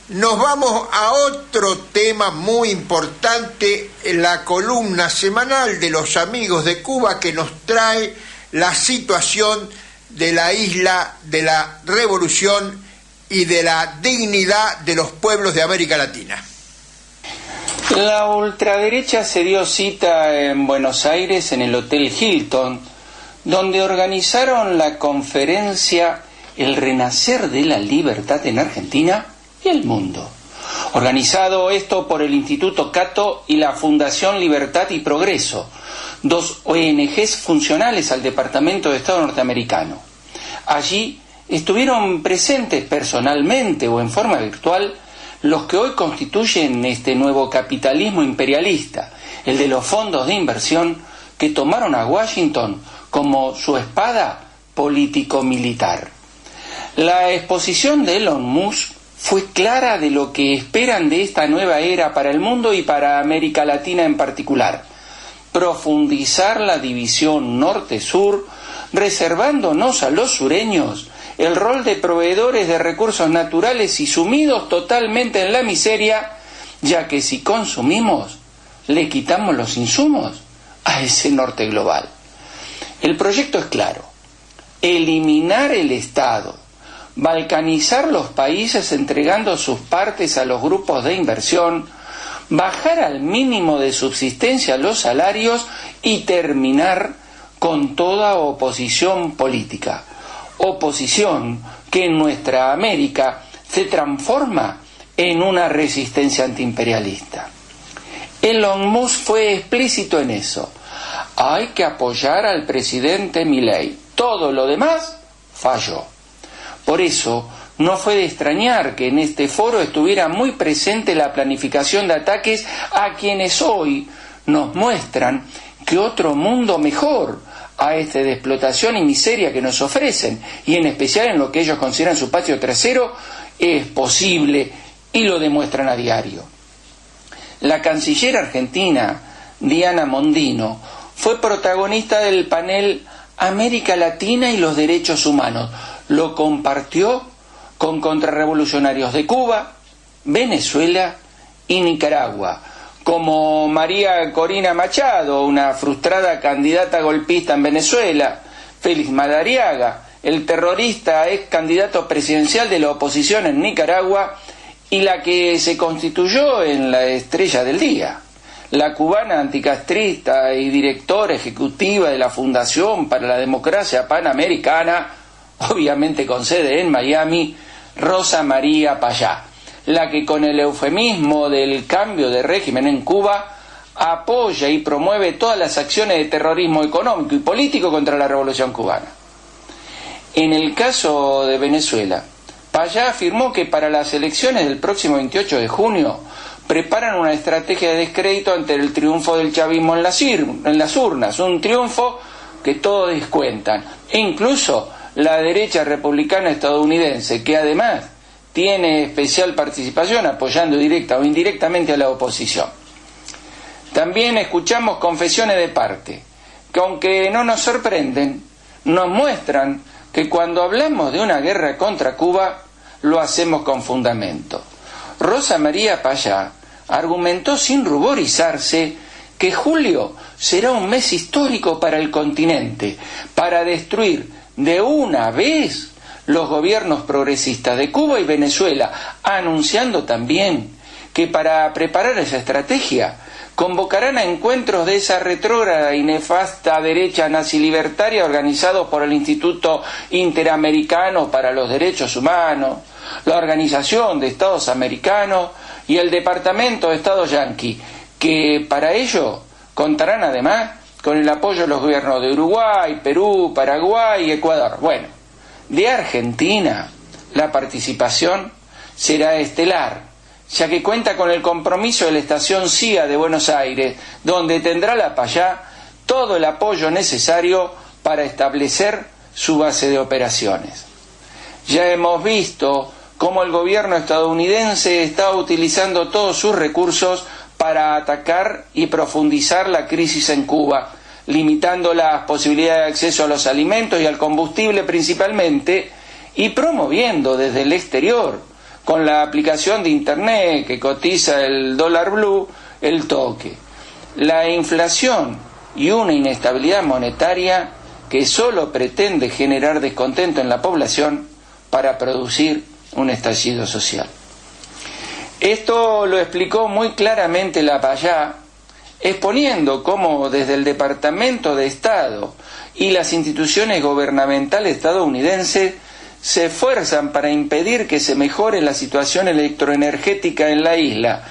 Nos vamos a otro tema muy importante, la columna semanal de los amigos de Cuba, que nos trae la situación de la isla, de la revolución y de la dignidad de los pueblos de América Latina. La ultraderecha se dio cita en Buenos Aires en el Hotel Hilton, donde organizaron la conferencia El Renacer de la Libertad en Argentina y el Mundo. Organizado esto por el Instituto Cato y la Fundación Libertad y Progreso, dos ONGs funcionales al Departamento de Estado norteamericano. Allí estuvieron presentes personalmente o en forma virtual los que hoy constituyen este nuevo capitalismo imperialista, el de los fondos de inversión que tomaron a Washington como su espada político-militar. La exposición de Elon Musk fue clara de lo que esperan de esta nueva era para el mundo y para América Latina en particular: profundizar la división norte-sur, reservándonos a los sureños el rol de proveedores de recursos naturales y sumidos totalmente en la miseria, ya que si consumimos, le quitamos los insumos a ese norte global. El proyecto es claro: eliminar el Estado, balcanizar los países entregando sus partes a los grupos de inversión, bajar al mínimo de subsistencia los salarios y terminar con toda oposición política. Oposición que en nuestra América se transforma en una resistencia antiimperialista. Elon Musk fue explícito en eso. Hay que apoyar al presidente Milei. Todo lo demás falló. Por eso, no fue de extrañar que en este foro estuviera muy presente la planificación de ataques a quienes hoy nos muestran que otro mundo mejor a este de explotación y miseria que nos ofrecen, y en especial en lo que ellos consideran su patio trasero, es posible y lo demuestran a diario. La canciller argentina, Diana Mondino, fue protagonista del panel América Latina y los Derechos Humanos. Lo compartió con contrarrevolucionarios de Cuba, Venezuela y Nicaragua, como María Corina Machado, una frustrada candidata golpista en Venezuela, Félix Madariaga, el terrorista ex candidato presidencial de la oposición en Nicaragua, y la que se constituyó en la estrella del día, la cubana anticastrista y directora ejecutiva de la Fundación para la Democracia Panamericana, obviamente con sede en Miami, Rosa María Payá, la que con el eufemismo del cambio de régimen en Cuba apoya y promueve todas las acciones de terrorismo económico y político contra la revolución cubana. En el caso de Venezuela, Payá afirmó que para las elecciones del próximo 28 de junio preparan una estrategia de descrédito ante el triunfo del chavismo en las urnas, un triunfo que todos descuentan, e incluso la derecha republicana estadounidense, que además tiene especial participación apoyando directa o indirectamente a la oposición. También escuchamos confesiones de parte, que aunque no nos sorprenden, nos muestran que cuando hablamos de una guerra contra Cuba, lo hacemos con fundamento. Rosa María Payá argumentó sin ruborizarse que julio será un mes histórico para el continente, para destruir de una vez los gobiernos progresistas de Cuba y Venezuela, anunciando también que para preparar esa estrategia convocarán a encuentros de esa retrógrada y nefasta derecha nazi-libertaria organizados por el Instituto Interamericano para los Derechos Humanos, la Organización de Estados Americanos y el Departamento de Estado yanqui, que para ello contarán además con el apoyo de los gobiernos de Uruguay, Perú, Paraguay y Ecuador. Bueno, de Argentina la participación será estelar, ya que cuenta con el compromiso de la estación CIA de Buenos Aires, donde tendrá la Payá todo el apoyo necesario para establecer su base de operaciones. Ya hemos visto cómo el gobierno estadounidense está utilizando todos sus recursos para atacar y profundizar la crisis en Cuba, limitando las posibilidades de acceso a los alimentos y al combustible principalmente, y promoviendo desde el exterior, con la aplicación de Internet que cotiza el dólar blue, el toque. La inflación y una inestabilidad monetaria que solo pretende generar descontento en la población para producir un estallido social. Esto lo explicó muy claramente Lapallá, exponiendo cómo desde el Departamento de Estado y las instituciones gubernamentales estadounidenses se esfuerzan para impedir que se mejore la situación electroenergética en la isla,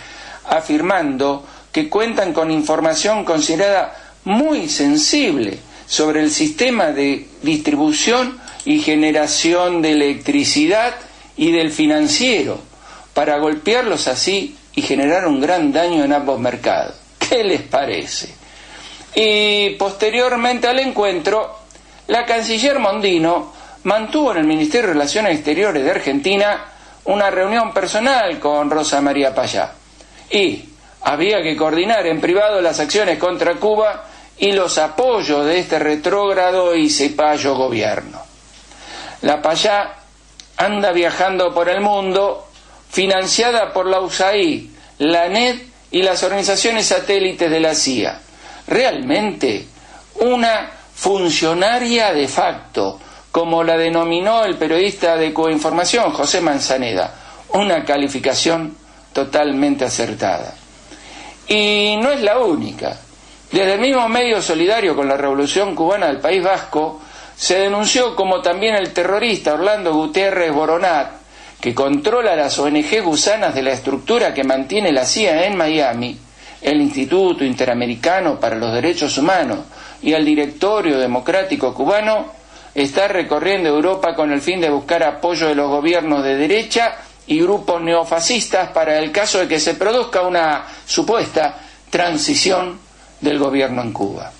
afirmando que cuentan con información considerada muy sensible sobre el sistema de distribución y generación de electricidad y del financiero, para golpearlos así y generar un gran daño en ambos mercados. ¿Qué les parece? Y posteriormente al encuentro, la canciller Mondino mantuvo en el Ministerio de Relaciones Exteriores de Argentina una reunión personal con Rosa María Payá. Y había que coordinar en privado las acciones contra Cuba y los apoyos de este retrógrado y cipayo gobierno. La Payá anda viajando por el mundo, financiada por la USAID, la NED y las organizaciones satélites de la CIA. Realmente una funcionaria de facto, como la denominó el periodista de Cuba Información, José Manzaneda, una calificación totalmente acertada. Y no es la única. Desde el mismo medio solidario con la Revolución Cubana del País Vasco, se denunció como también el terrorista Orlando Gutiérrez Boronat, que controla las ONG gusanas de la estructura que mantiene la CIA en Miami, el Instituto Interamericano para los Derechos Humanos y el Directorio Democrático Cubano, está recorriendo Europa con el fin de buscar apoyo de los gobiernos de derecha y grupos neofascistas para el caso de que se produzca una supuesta transición del gobierno en Cuba.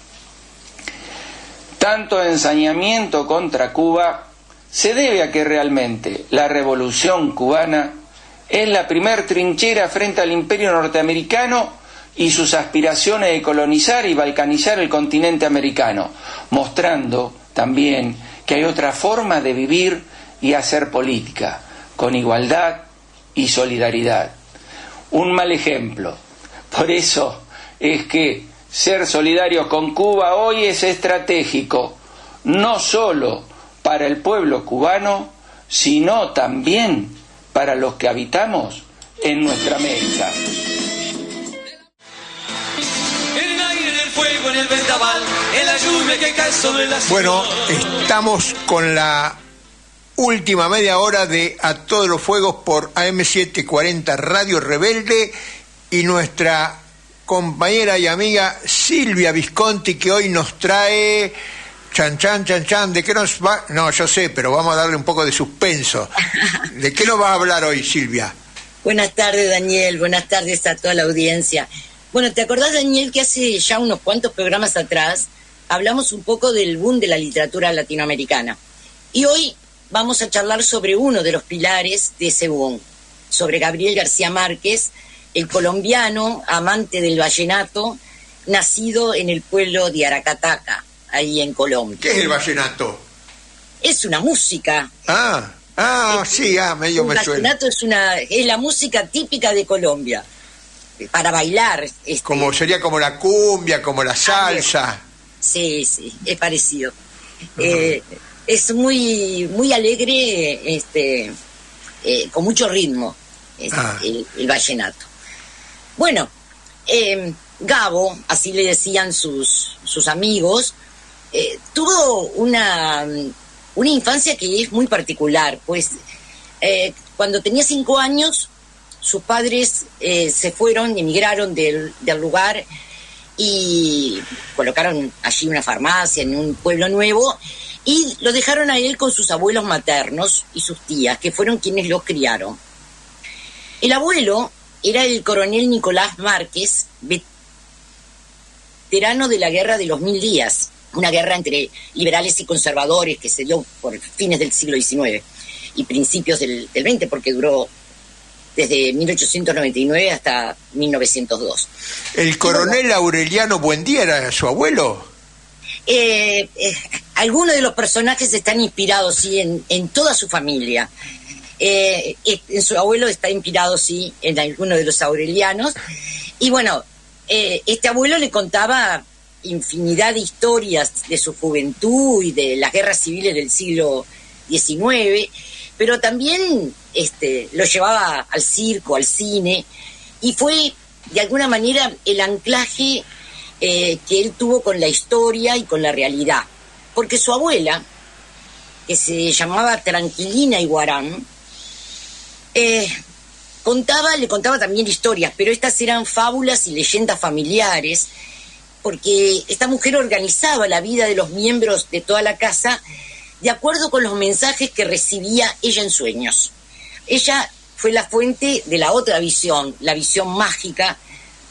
Tanto ensañamiento contra Cuba se debe a que realmente la revolución cubana es la primer trinchera frente al imperio norteamericano y sus aspiraciones de colonizar y balcanizar el continente americano, mostrando también que hay otra forma de vivir y hacer política, con igualdad y solidaridad. Un mal ejemplo. Por eso es que ser solidarios con Cuba hoy es estratégico, no solo para el pueblo cubano, sino también para los que habitamos en nuestra América. Bueno, estamos con la última media hora de A Todos los Fuegos por AM740 Radio Rebelde y nuestra compañera y amiga Silvia Visconti, que hoy nos trae ¿de qué nos va? No, yo sé, pero vamos a darle un poco de suspenso. ¿De qué nos va a hablar hoy, Silvia? Buenas tardes, Daniel, buenas tardes a toda la audiencia. Bueno, ¿te acordás, Daniel, que hace ya unos cuantos programas atrás hablamos un poco del boom de la literatura latinoamericana? Y hoy vamos a charlar sobre uno de los pilares de ese boom, sobre Gabriel García Márquez, el colombiano amante del vallenato, nacido en el pueblo de Aracataca, ahí en Colombia. ¿Qué es el vallenato? Es una música. Medio me suena. El vallenato es la música típica de Colombia, para bailar. Sería como la cumbia, como la salsa. Sí, es parecido. Es muy, muy alegre, con mucho ritmo, el vallenato. Bueno, Gabo, así le decían sus amigos, tuvo una infancia que es muy particular, pues cuando tenía 5 años, sus padres se fueron, emigraron del lugar y colocaron allí una farmacia en un pueblo nuevo y lo dejaron a él con sus abuelos maternos y sus tías, que fueron quienes lo criaron. El abuelo era el coronel Nicolás Márquez, veterano de la Guerra de los 1000 Días, una guerra entre liberales y conservadores que se dio por fines del siglo XIX. y principios del 20, porque duró desde 1899 hasta 1902. ¿El coronel Aureliano Buendía era su abuelo? Algunos de los personajes están inspirados, sí, en toda su familia. En su abuelo está inspirado, sí, en alguno de los aurelianos. Y bueno, este abuelo le contaba infinidad de historias de su juventud y de las guerras civiles del siglo XIX, pero también lo llevaba al circo, al cine, y fue de alguna manera el anclaje que él tuvo con la historia y con la realidad. Porque su abuela, que se llamaba Tranquilina Iguarán, le contaba también historias, pero estas eran fábulas y leyendas familiares, porque esta mujer organizaba la vida de los miembros de toda la casa de acuerdo con los mensajes que recibía ella en sueños. Ella fue la fuente de la otra visión, la visión mágica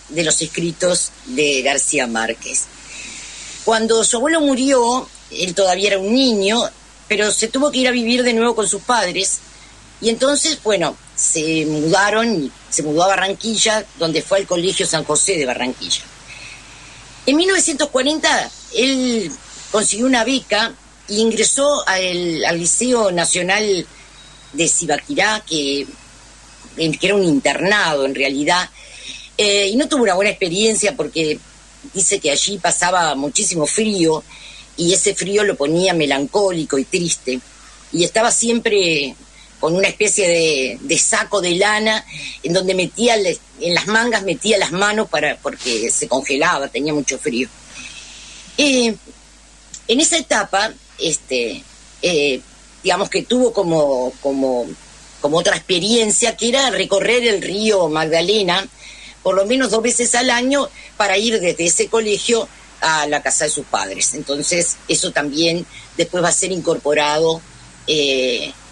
de los escritos de García Márquez. Cuando su abuelo murió, él todavía era un niño, pero se tuvo que ir a vivir de nuevo con sus padres, y entonces, bueno, se mudó a Barranquilla, donde fue al Colegio San José de Barranquilla. En 1940, él consiguió una beca e ingresó al Liceo Nacional de Zipaquirá, que era un internado en realidad, y no tuvo una buena experiencia porque dice que allí pasaba muchísimo frío, y ese frío lo ponía melancólico y triste, y estaba siempre con una especie de saco de lana en donde en las mangas metía las manos porque se congelaba, tenía mucho frío. En esa etapa, digamos que tuvo como otra experiencia, que era recorrer el río Magdalena por lo menos 2 veces al año para ir desde ese colegio a la casa de sus padres. Entonces eso también después va a ser incorporado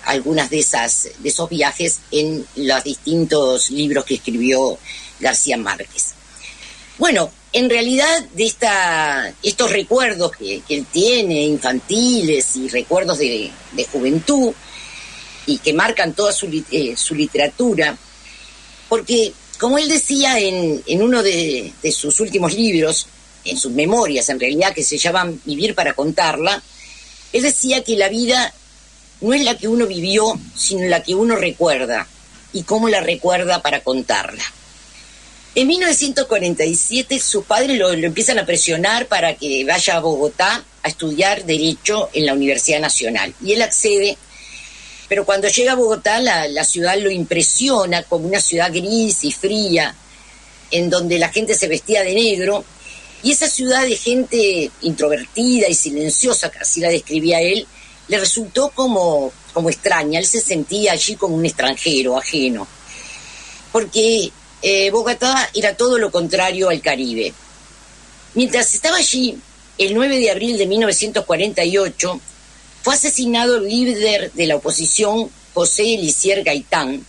algunas de esos viajes en los distintos libros que escribió García Márquez. Bueno, en realidad de estos recuerdos que él tiene, infantiles y recuerdos de juventud, y que marcan toda su literatura, porque como él decía en uno de sus últimos libros, en sus memorias en realidad, que se llaman Vivir para contarla, él decía que la vida no es la que uno vivió, sino la que uno recuerda, y cómo la recuerda para contarla. En 1947 sus padres lo empiezan a presionar para que vaya a Bogotá a estudiar Derecho en la Universidad Nacional, y él accede, pero cuando llega a Bogotá la ciudad lo impresiona como una ciudad gris y fría, en donde la gente se vestía de negro, y esa ciudad de gente introvertida y silenciosa, que así la describía él, le resultó como extraña. Él se sentía allí como un extranjero, ajeno, porque Bogotá era todo lo contrario al Caribe. Mientras estaba allí, el 9 de abril de 1948, fue asesinado el líder de la oposición, José Elisier Gaitán,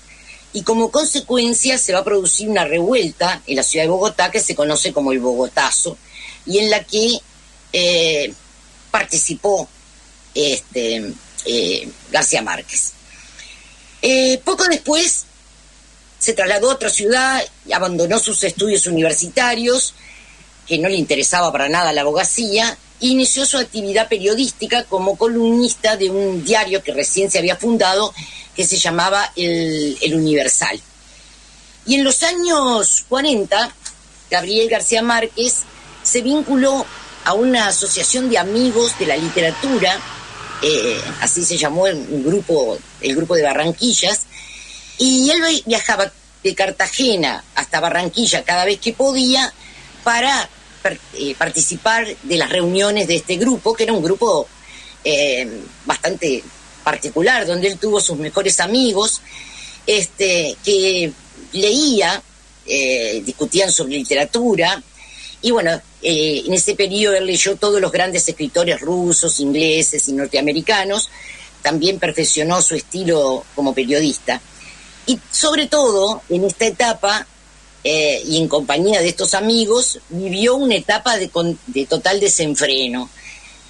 y como consecuencia se va a producir una revuelta en la ciudad de Bogotá que se conoce como el Bogotazo, y en la que participó García Márquez. Poco después se trasladó a otra ciudad y abandonó sus estudios universitarios, que no le interesaba para nada la abogacía, e inició su actividad periodística como columnista de un diario que recién se había fundado, que se llamaba El Universal. Y en los años 40, Gabriel García Márquez se vinculó a una asociación de amigos de la literatura, así se llamó el grupo de Barranquillas, y él viajaba de Cartagena hasta Barranquilla cada vez que podía para participar de las reuniones de este grupo, que era un grupo bastante particular, donde él tuvo sus mejores amigos, que leía, discutían sobre literatura, y bueno, en ese periodo él leyó todos los grandes escritores rusos, ingleses y norteamericanos, también perfeccionó su estilo como periodista. Y sobre todo, en esta etapa, y en compañía de estos amigos, vivió una etapa de total desenfreno.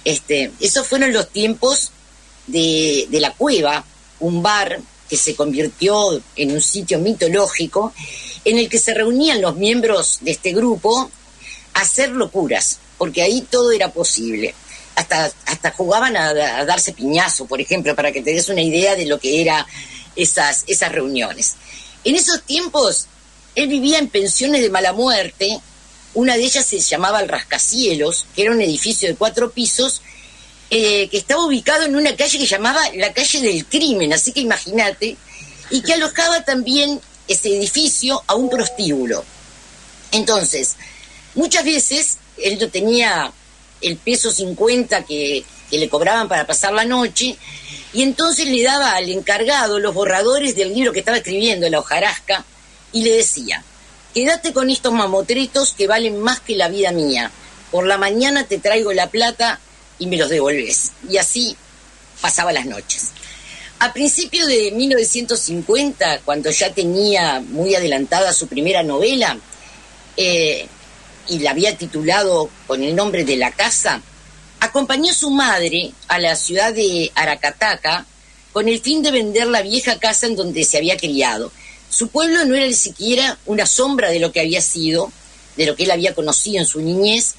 Esos fueron los tiempos de la cueva, un bar que se convirtió en un sitio mitológico en el que se reunían los miembros de este grupo a hacer locuras, porque ahí todo era posible. Hasta jugaban a darse piñazo, por ejemplo, para que te des una idea de lo que eran esas reuniones. En esos tiempos, él vivía en pensiones de mala muerte. Una de ellas se llamaba el Rascacielos, que era un edificio de 4 pisos, que estaba ubicado en una calle que llamaba la calle del crimen, así que imagínate, y que alojaba también ese edificio a un prostíbulo. Entonces, muchas veces él no tenía el peso 50 que le cobraban para pasar la noche, y entonces le daba al encargado los borradores del libro que estaba escribiendo, La hojarasca, y le decía: quédate con estos mamotretos que valen más que la vida mía. Por la mañana te traigo la plata y me los devolvés. Y así pasaba las noches. A principios de 1950, cuando ya tenía muy adelantada su primera novela, y la había titulado con el nombre de La Casa, acompañó a su madre a la ciudad de Aracataca con el fin de vender la vieja casa en donde se había criado. Su pueblo no era ni siquiera una sombra de lo que había sido, de lo que él había conocido en su niñez,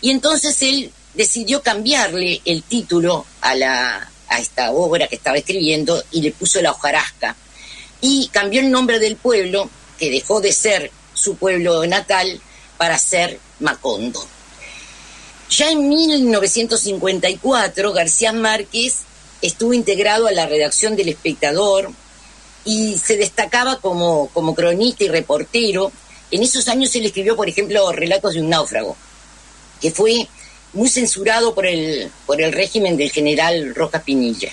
y entonces él decidió cambiarle el título a esta obra que estaba escribiendo y le puso La hojarasca, y cambió el nombre del pueblo, que dejó de ser su pueblo natal, para ser Macondo. Ya en 1954, García Márquez estuvo integrado a la redacción del Espectador y se destacaba como cronista y reportero. En esos años él escribió, por ejemplo, Relatos de un náufrago, que fue muy censurado por el régimen del general Rojas Pinilla.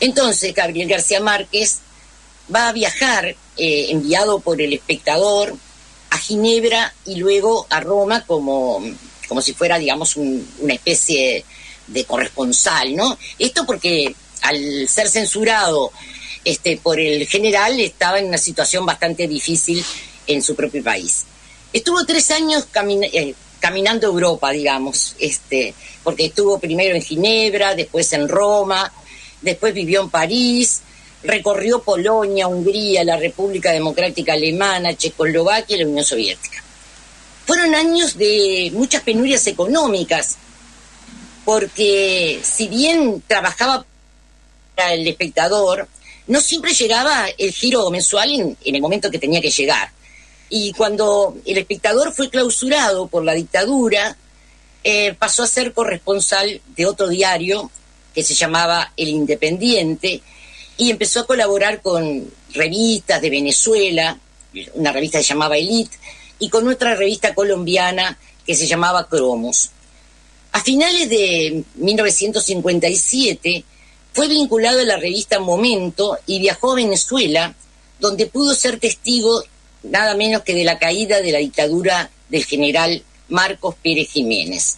Entonces, Gabriel García Márquez va a viajar, enviado por el Espectador, a Ginebra y luego a Roma como si fuera, digamos, una especie de corresponsal, ¿no? Esto porque al ser censurado por el general estaba en una situación bastante difícil en su propio país. Estuvo 3 años caminando Europa, digamos, porque estuvo primero en Ginebra, después en Roma, después vivió en París, recorrió Polonia, Hungría, la República Democrática Alemana, Checoslovaquia y la Unión Soviética. Fueron años de muchas penurias económicas, porque si bien trabajaba para el Espectador, no siempre llegaba el giro mensual en el momento que tenía que llegar. Y cuando el Espectador fue clausurado por la dictadura, pasó a ser corresponsal de otro diario que se llamaba El Independiente, y empezó a colaborar con revistas de Venezuela, una revista que se llamaba Elite, y con otra revista colombiana que se llamaba Cromos. A finales de 1957 fue vinculado a la revista Momento y viajó a Venezuela, donde pudo ser testigo nada menos que de la caída de la dictadura del general Marcos Pérez Jiménez.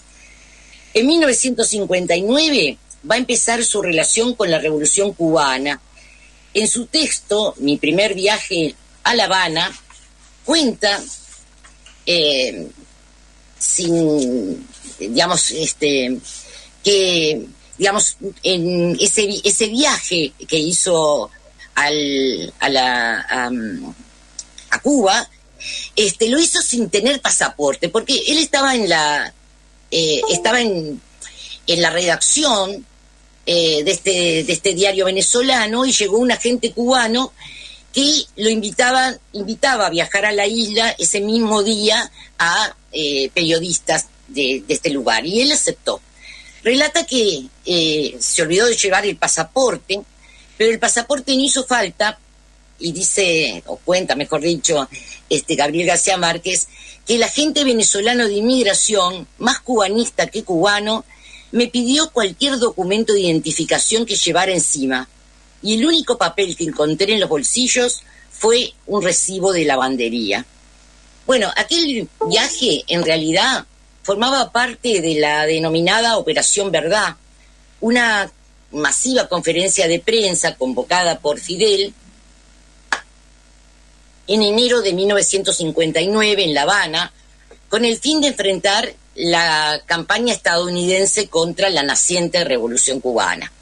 En 1959 va a empezar su relación con la Revolución Cubana. En su texto, Mi primer viaje a La Habana, cuenta que, digamos, en ese viaje que hizo a Cuba, lo hizo sin tener pasaporte, porque él estaba en la redacción de este diario venezolano, y llegó un agente cubano que lo invitaba a viajar a la isla ese mismo día a periodistas de este lugar, y él aceptó. Relata que se olvidó de llevar el pasaporte, pero el pasaporte no hizo falta, y dice, o cuenta mejor dicho, Gabriel García Márquez, que el agente venezolano de inmigración, más cubanista que cubano, me pidió cualquier documento de identificación que llevara encima, y el único papel que encontré en los bolsillos fue un recibo de lavandería. Bueno, aquel viaje en realidad formaba parte de la denominada Operación Verdad, una masiva conferencia de prensa convocada por Fidel en enero de 1959 en La Habana, con el fin de enfrentar la campaña estadounidense contra la naciente Revolución Cubana.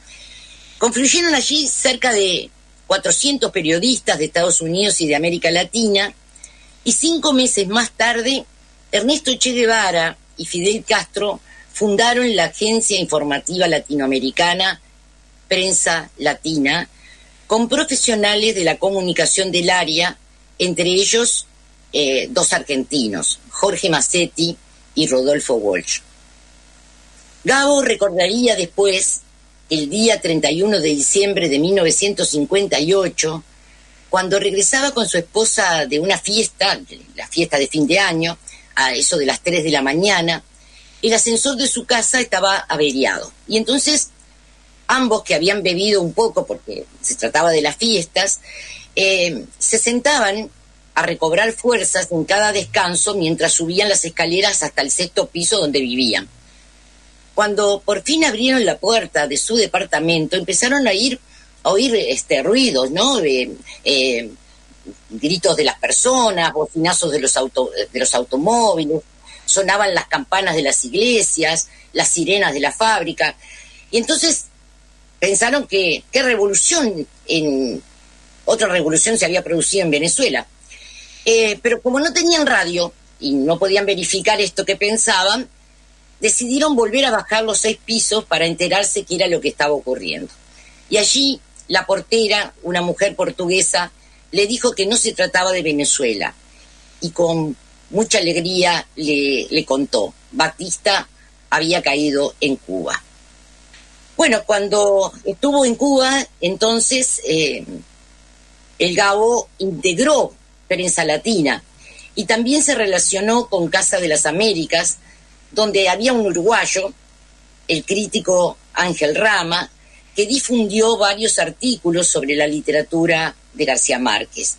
Confluyeron allí cerca de 400 periodistas de Estados Unidos y de América Latina, y 5 meses más tarde, Ernesto Che Guevara y Fidel Castro fundaron la agencia informativa latinoamericana Prensa Latina, con profesionales de la comunicación del área, entre ellos 2 argentinos, Jorge Massetti y Rodolfo Walsh. Gabo recordaría después el día 31 de diciembre de 1958, cuando regresaba con su esposa de una fiesta, la fiesta de fin de año, a eso de las 3 de la mañana, el ascensor de su casa estaba averiado. Y entonces ambos, que habían bebido un poco porque se trataba de las fiestas, se sentaban a recobrar fuerzas en cada descanso mientras subían las escaleras hasta el 6º piso donde vivían. Cuando por fin abrieron la puerta de su departamento, empezaron a oír ruidos, ¿no? Gritos de las personas, bocinazos de los automóviles, sonaban las campanas de las iglesias, las sirenas de la fábrica. Y entonces pensaron que otra revolución se había producido en Venezuela. Pero como no tenían radio y no podían verificar esto que pensaban, decidieron volver a bajar los 6 pisos para enterarse qué era lo que estaba ocurriendo. Y allí la portera, una mujer portuguesa, le dijo que no se trataba de Venezuela. Y con mucha alegría le contó: Batista había caído en Cuba. Bueno, cuando estuvo en Cuba, entonces el Gabo integró Prensa Latina y también se relacionó con Casa de las Américas, donde había un uruguayo, el crítico Ángel Rama, que difundió varios artículos sobre la literatura de García Márquez.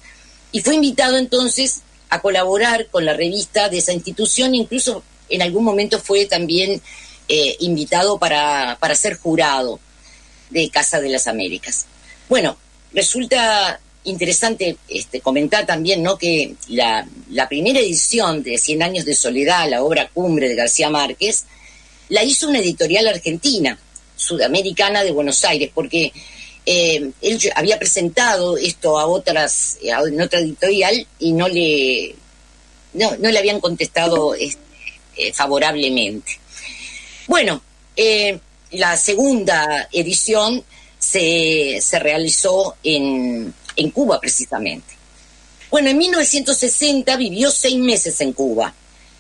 Y fue invitado entonces a colaborar con la revista de esa institución, incluso en algún momento fue también invitado para ser jurado de Casa de las Américas. Bueno, resulta interesante comentar también, ¿no?, que la primera edición de 100 años de soledad, la obra cumbre de García Márquez, la hizo una editorial argentina, sudamericana, de Buenos Aires, porque él había presentado esto en otra editorial y no le habían contestado favorablemente. Bueno, la segunda edición se realizó en Cuba, precisamente. Bueno, en 1960 vivió 6 meses en Cuba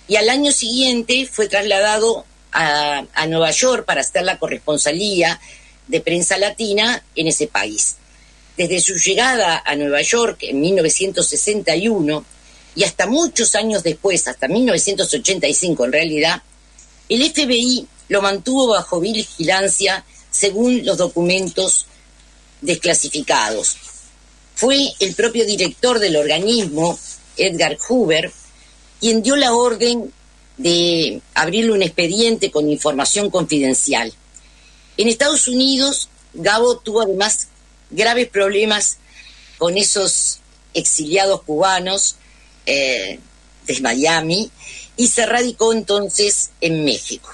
y al año siguiente fue trasladado a Nueva York para hacer la corresponsalía de Prensa Latina en ese país. Desde su llegada a Nueva York en 1961 y hasta muchos años después, hasta 1985 en realidad, el FBI lo mantuvo bajo vigilancia según los documentos desclasificados. Fue el propio director del organismo, Edgar Hoover, quien dio la orden de abrirle un expediente con información confidencial. En Estados Unidos, Gabo tuvo además graves problemas con esos exiliados cubanos de Miami y se radicó entonces en México.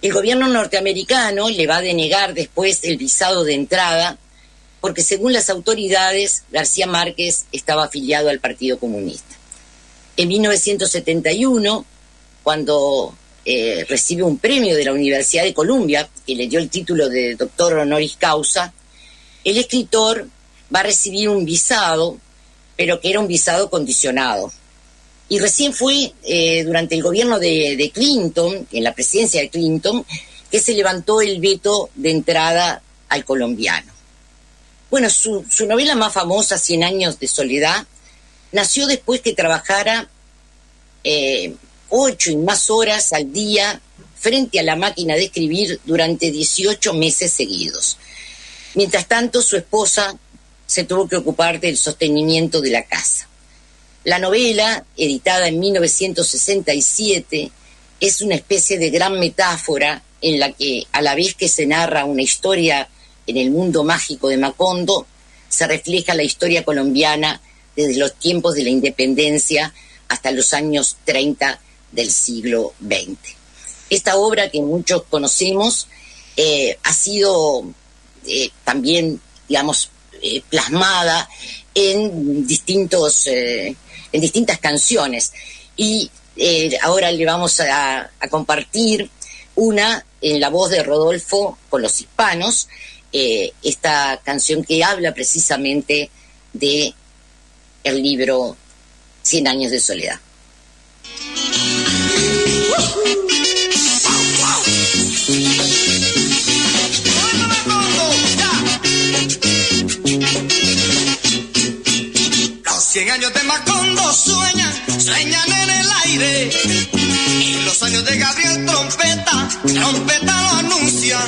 El gobierno norteamericano le va a denegar después el visado de entrada porque, según las autoridades, García Márquez estaba afiliado al Partido Comunista. En 1971, cuando recibe un premio de la Universidad de Columbia, que le dio el título de doctor honoris causa, el escritor va a recibir un visado, pero que era un visado condicionado. Y recién fue durante el gobierno de Clinton, en la presidencia de Clinton, que se levantó el veto de entrada al colombiano. Bueno, su novela más famosa, 100 años de soledad, nació después que trabajara 8 y más horas al día frente a la máquina de escribir durante 18 meses seguidos. Mientras tanto, su esposa se tuvo que ocupar del sostenimiento de la casa. La novela, editada en 1967, es una especie de gran metáfora en la que, a la vez que se narra una historia en el mundo mágico de Macondo, se refleja la historia colombiana desde los tiempos de la independencia hasta los años 30 del siglo XX. Esta obra, que muchos conocemos, ha sido también, digamos, plasmada en distintas canciones. Y ahora le vamos a compartir una en la voz de Rodolfo con Los Hispanos, esta canción que habla precisamente de el libro 100 años de soledad. Los 100 años de Macondo sueñan en el aire, y los años de Gabriel Trompeta lo anuncian.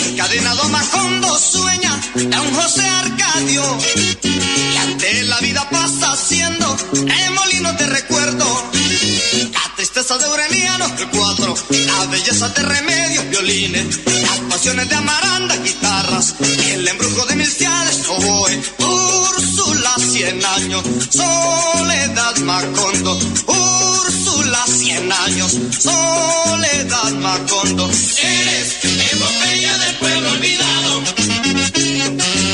Encadenado Macondo sueña don José Arcadio, y ante la vida pasa siendo remolinos de recuerdo. La tristeza de Aureliano, el 4, la belleza de Remedios, violines, las pasiones de Amaranda, guitarras, el embrujo de Milciades, oboe, Úrsula, 100 años, soledad Macondo, Úrsula, 100 años, soledad Macondo. Eres epopeya del pueblo olvidado,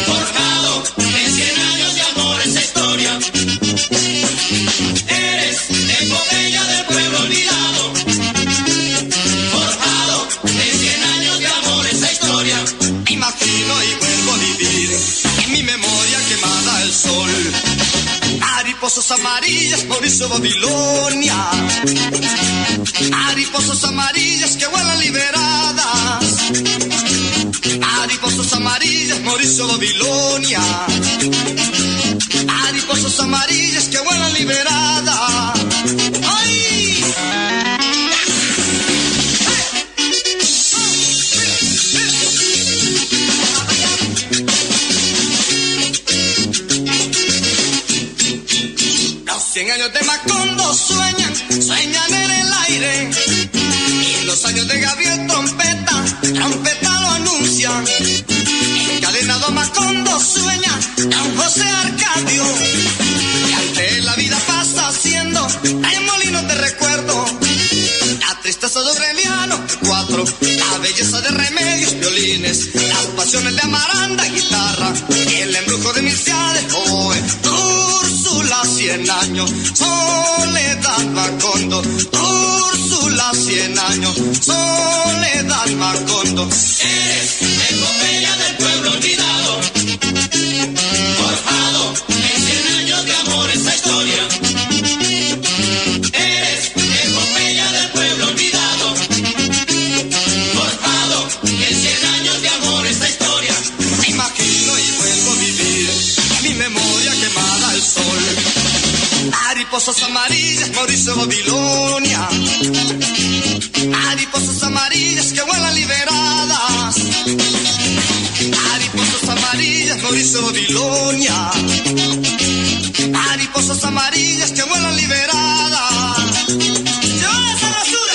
forjado en 100 años de amor esa historia. Eres epopeya del pueblo olvidado, forjado en 100 años de amor esa historia. Me imagino y vuelvo a vivir en mi memoria quemada el sol. Mariposas amarillas, Mauricio Babilonia. Mariposas amarillas que vuelan liberadas. Mariposas amarillas, Mauricio Babilonia. Mariposas amarillas que vuelan liberadas. ¡Ay! Los 100 años de Macondo sueñan en el aire, y los años de Gabriel Trompeta lo anuncian. Encadenado Macondo sueña don José Arcadio, y ante la vida pasa haciendo remolinos de recuerdo. La tristeza de Aureliano, el 4, la belleza de Remedios, violines, las pasiones de Amaranda, guitarra, el embrujo de Milciades, oboe, Úrsula, 100 años, soledad Macondo, Úrsula, 100 años, soledad Macondo. Eres epopeya del pueblo olvidado, forjado en 100 años de amor esa historia. Eres epopeya del pueblo olvidado, forjado en 100 años de amor esa historia. Me imagino y vuelvo a vivir en mi memoria quemada el sol. Mariposas amarillas, Mauricio Babilonia. Mariposas amarillas que vuelan liberadas. Mariposas amarillas, Mauricio Babilonia. Mariposas amarillas que vuelan liberadas. ¡Lleva esa basura!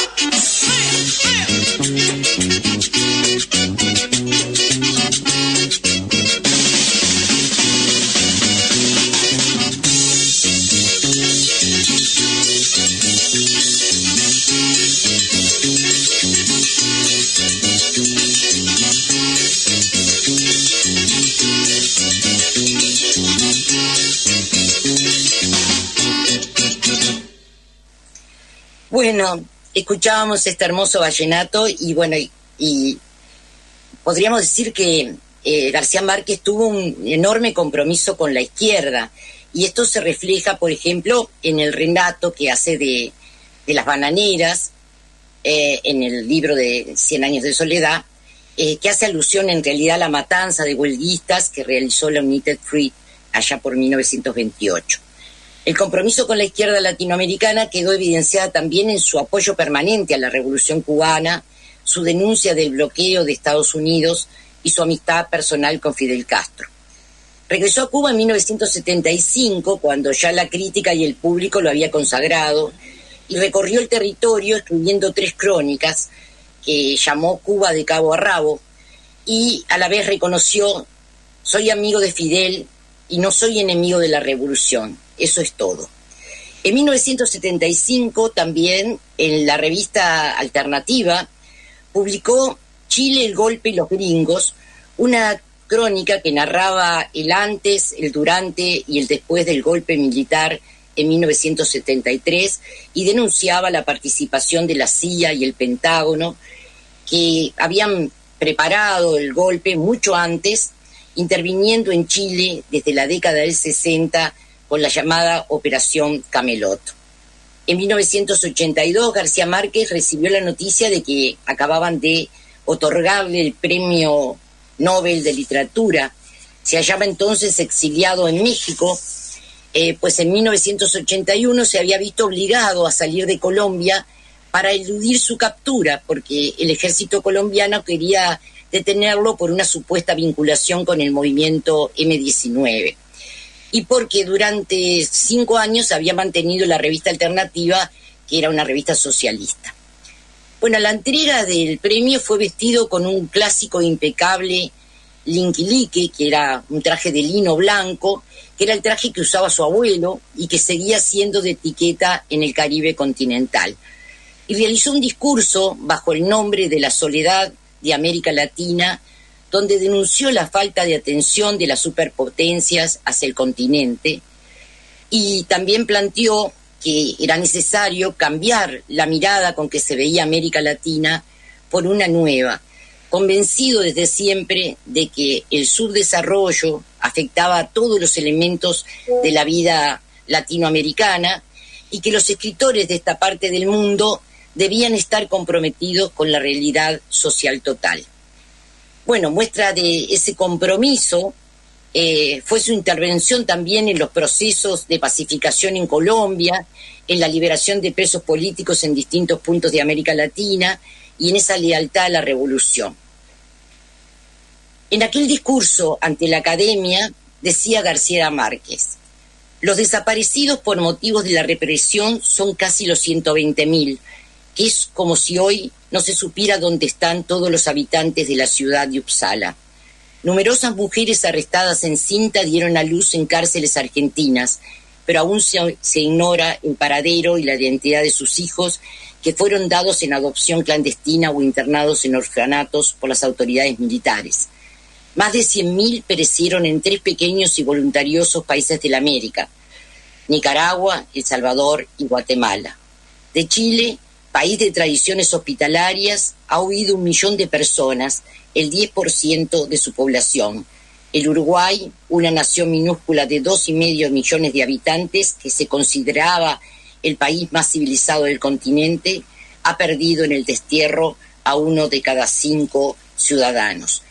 Bueno, escuchábamos este hermoso vallenato y bueno, y podríamos decir que García Márquez tuvo un enorme compromiso con la izquierda, y esto se refleja, por ejemplo, en el relato que hace de las bananeras, en el libro de 100 años de soledad, que hace alusión en realidad a la matanza de huelguistas que realizó la United Fruit allá por 1928. El compromiso con la izquierda latinoamericana quedó evidenciada también en su apoyo permanente a la Revolución Cubana, su denuncia del bloqueo de Estados Unidos y su amistad personal con Fidel Castro. Regresó a Cuba en 1975, cuando ya la crítica y el público lo había consagrado, y recorrió el territorio escribiendo 3 crónicas que llamó Cuba de cabo a rabo, y a la vez reconoció: soy amigo de Fidel y no soy enemigo de la revolución. Eso es todo. En 1975 también, en la revista Alternativa, publicó Chile, el golpe y los gringos, una crónica que narraba el antes, el durante y el después del golpe militar en 1973 y denunciaba la participación de la CIA y el Pentágono, que habían preparado el golpe mucho antes, interviniendo en Chile desde la década del 60 con la llamada Operación Camelot. En 1982, García Márquez recibió la noticia de que acababan de otorgarle el Premio Nobel de Literatura. Se hallaba entonces exiliado en México, pues en 1981 se había visto obligado a salir de Colombia para eludir su captura, porque el ejército colombiano quería detenerlo por una supuesta vinculación con el movimiento M-19. Y porque durante 5 años había mantenido la revista Alternativa, que era una revista socialista. Bueno, la entrega del premio fue vestido con un clásico impecable linquilique, que era un traje de lino blanco, que era el traje que usaba su abuelo y que seguía siendo de etiqueta en el Caribe continental. Y realizó un discurso bajo el nombre de la soledad de América Latina, donde denunció la falta de atención de las superpotencias hacia el continente y también planteó que era necesario cambiar la mirada con que se veía América Latina por una nueva, convencido desde siempre de que el subdesarrollo afectaba a todos los elementos de la vida latinoamericana y que los escritores de esta parte del mundo debían estar comprometidos con la realidad social total. Bueno, muestra de ese compromiso fue su intervención también en los procesos de pacificación en Colombia, en la liberación de presos políticos en distintos puntos de América Latina y en esa lealtad a la revolución. En aquel discurso ante la Academia decía García Márquez: los desaparecidos por motivos de la represión son casi los 120.000, que es como si hoy no se supiera dónde están todos los habitantes de la ciudad de Uppsala. Numerosas mujeres arrestadas en cinta dieron a luz en cárceles argentinas, pero aún se ignora el paradero y la identidad de sus hijos, que fueron dados en adopción clandestina o internados en orfanatos por las autoridades militares. Más de 100.000 perecieron en 3 pequeños y voluntariosos países de la América: Nicaragua, El Salvador y Guatemala. De Chile, país de tradiciones hospitalarias, ha huido 1 millón de personas, el 10% de su población. El Uruguay, una nación minúscula de 2,5 millones de habitantes, que se consideraba el país más civilizado del continente, ha perdido en el destierro a 1 de cada 5 ciudadanos.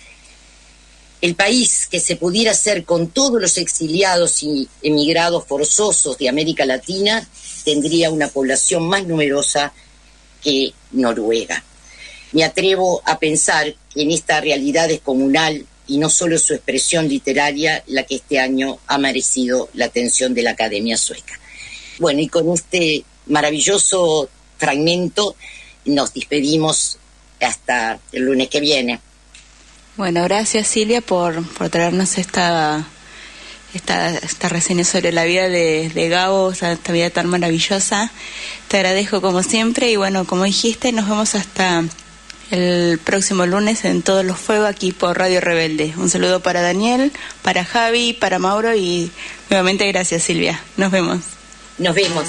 El país que se pudiera hacer con todos los exiliados y emigrados forzosos de América Latina tendría una población más numerosa que Noruega. Me atrevo a pensar que en esta realidad descomunal, y no solo su expresión literaria, la que este año ha merecido la atención de la Academia Sueca. Bueno, y con este maravilloso fragmento nos despedimos hasta el lunes que viene. Bueno, gracias Silvia por traernos esta reseña sobre la vida de Gabo, esta vida tan maravillosa. Te agradezco como siempre y bueno, como dijiste, nos vemos hasta el próximo lunes en Todos los Fuegos aquí por Radio Rebelde. Un saludo para Daniel, para Javi, para Mauro y nuevamente gracias Silvia. Nos vemos. Nos vemos.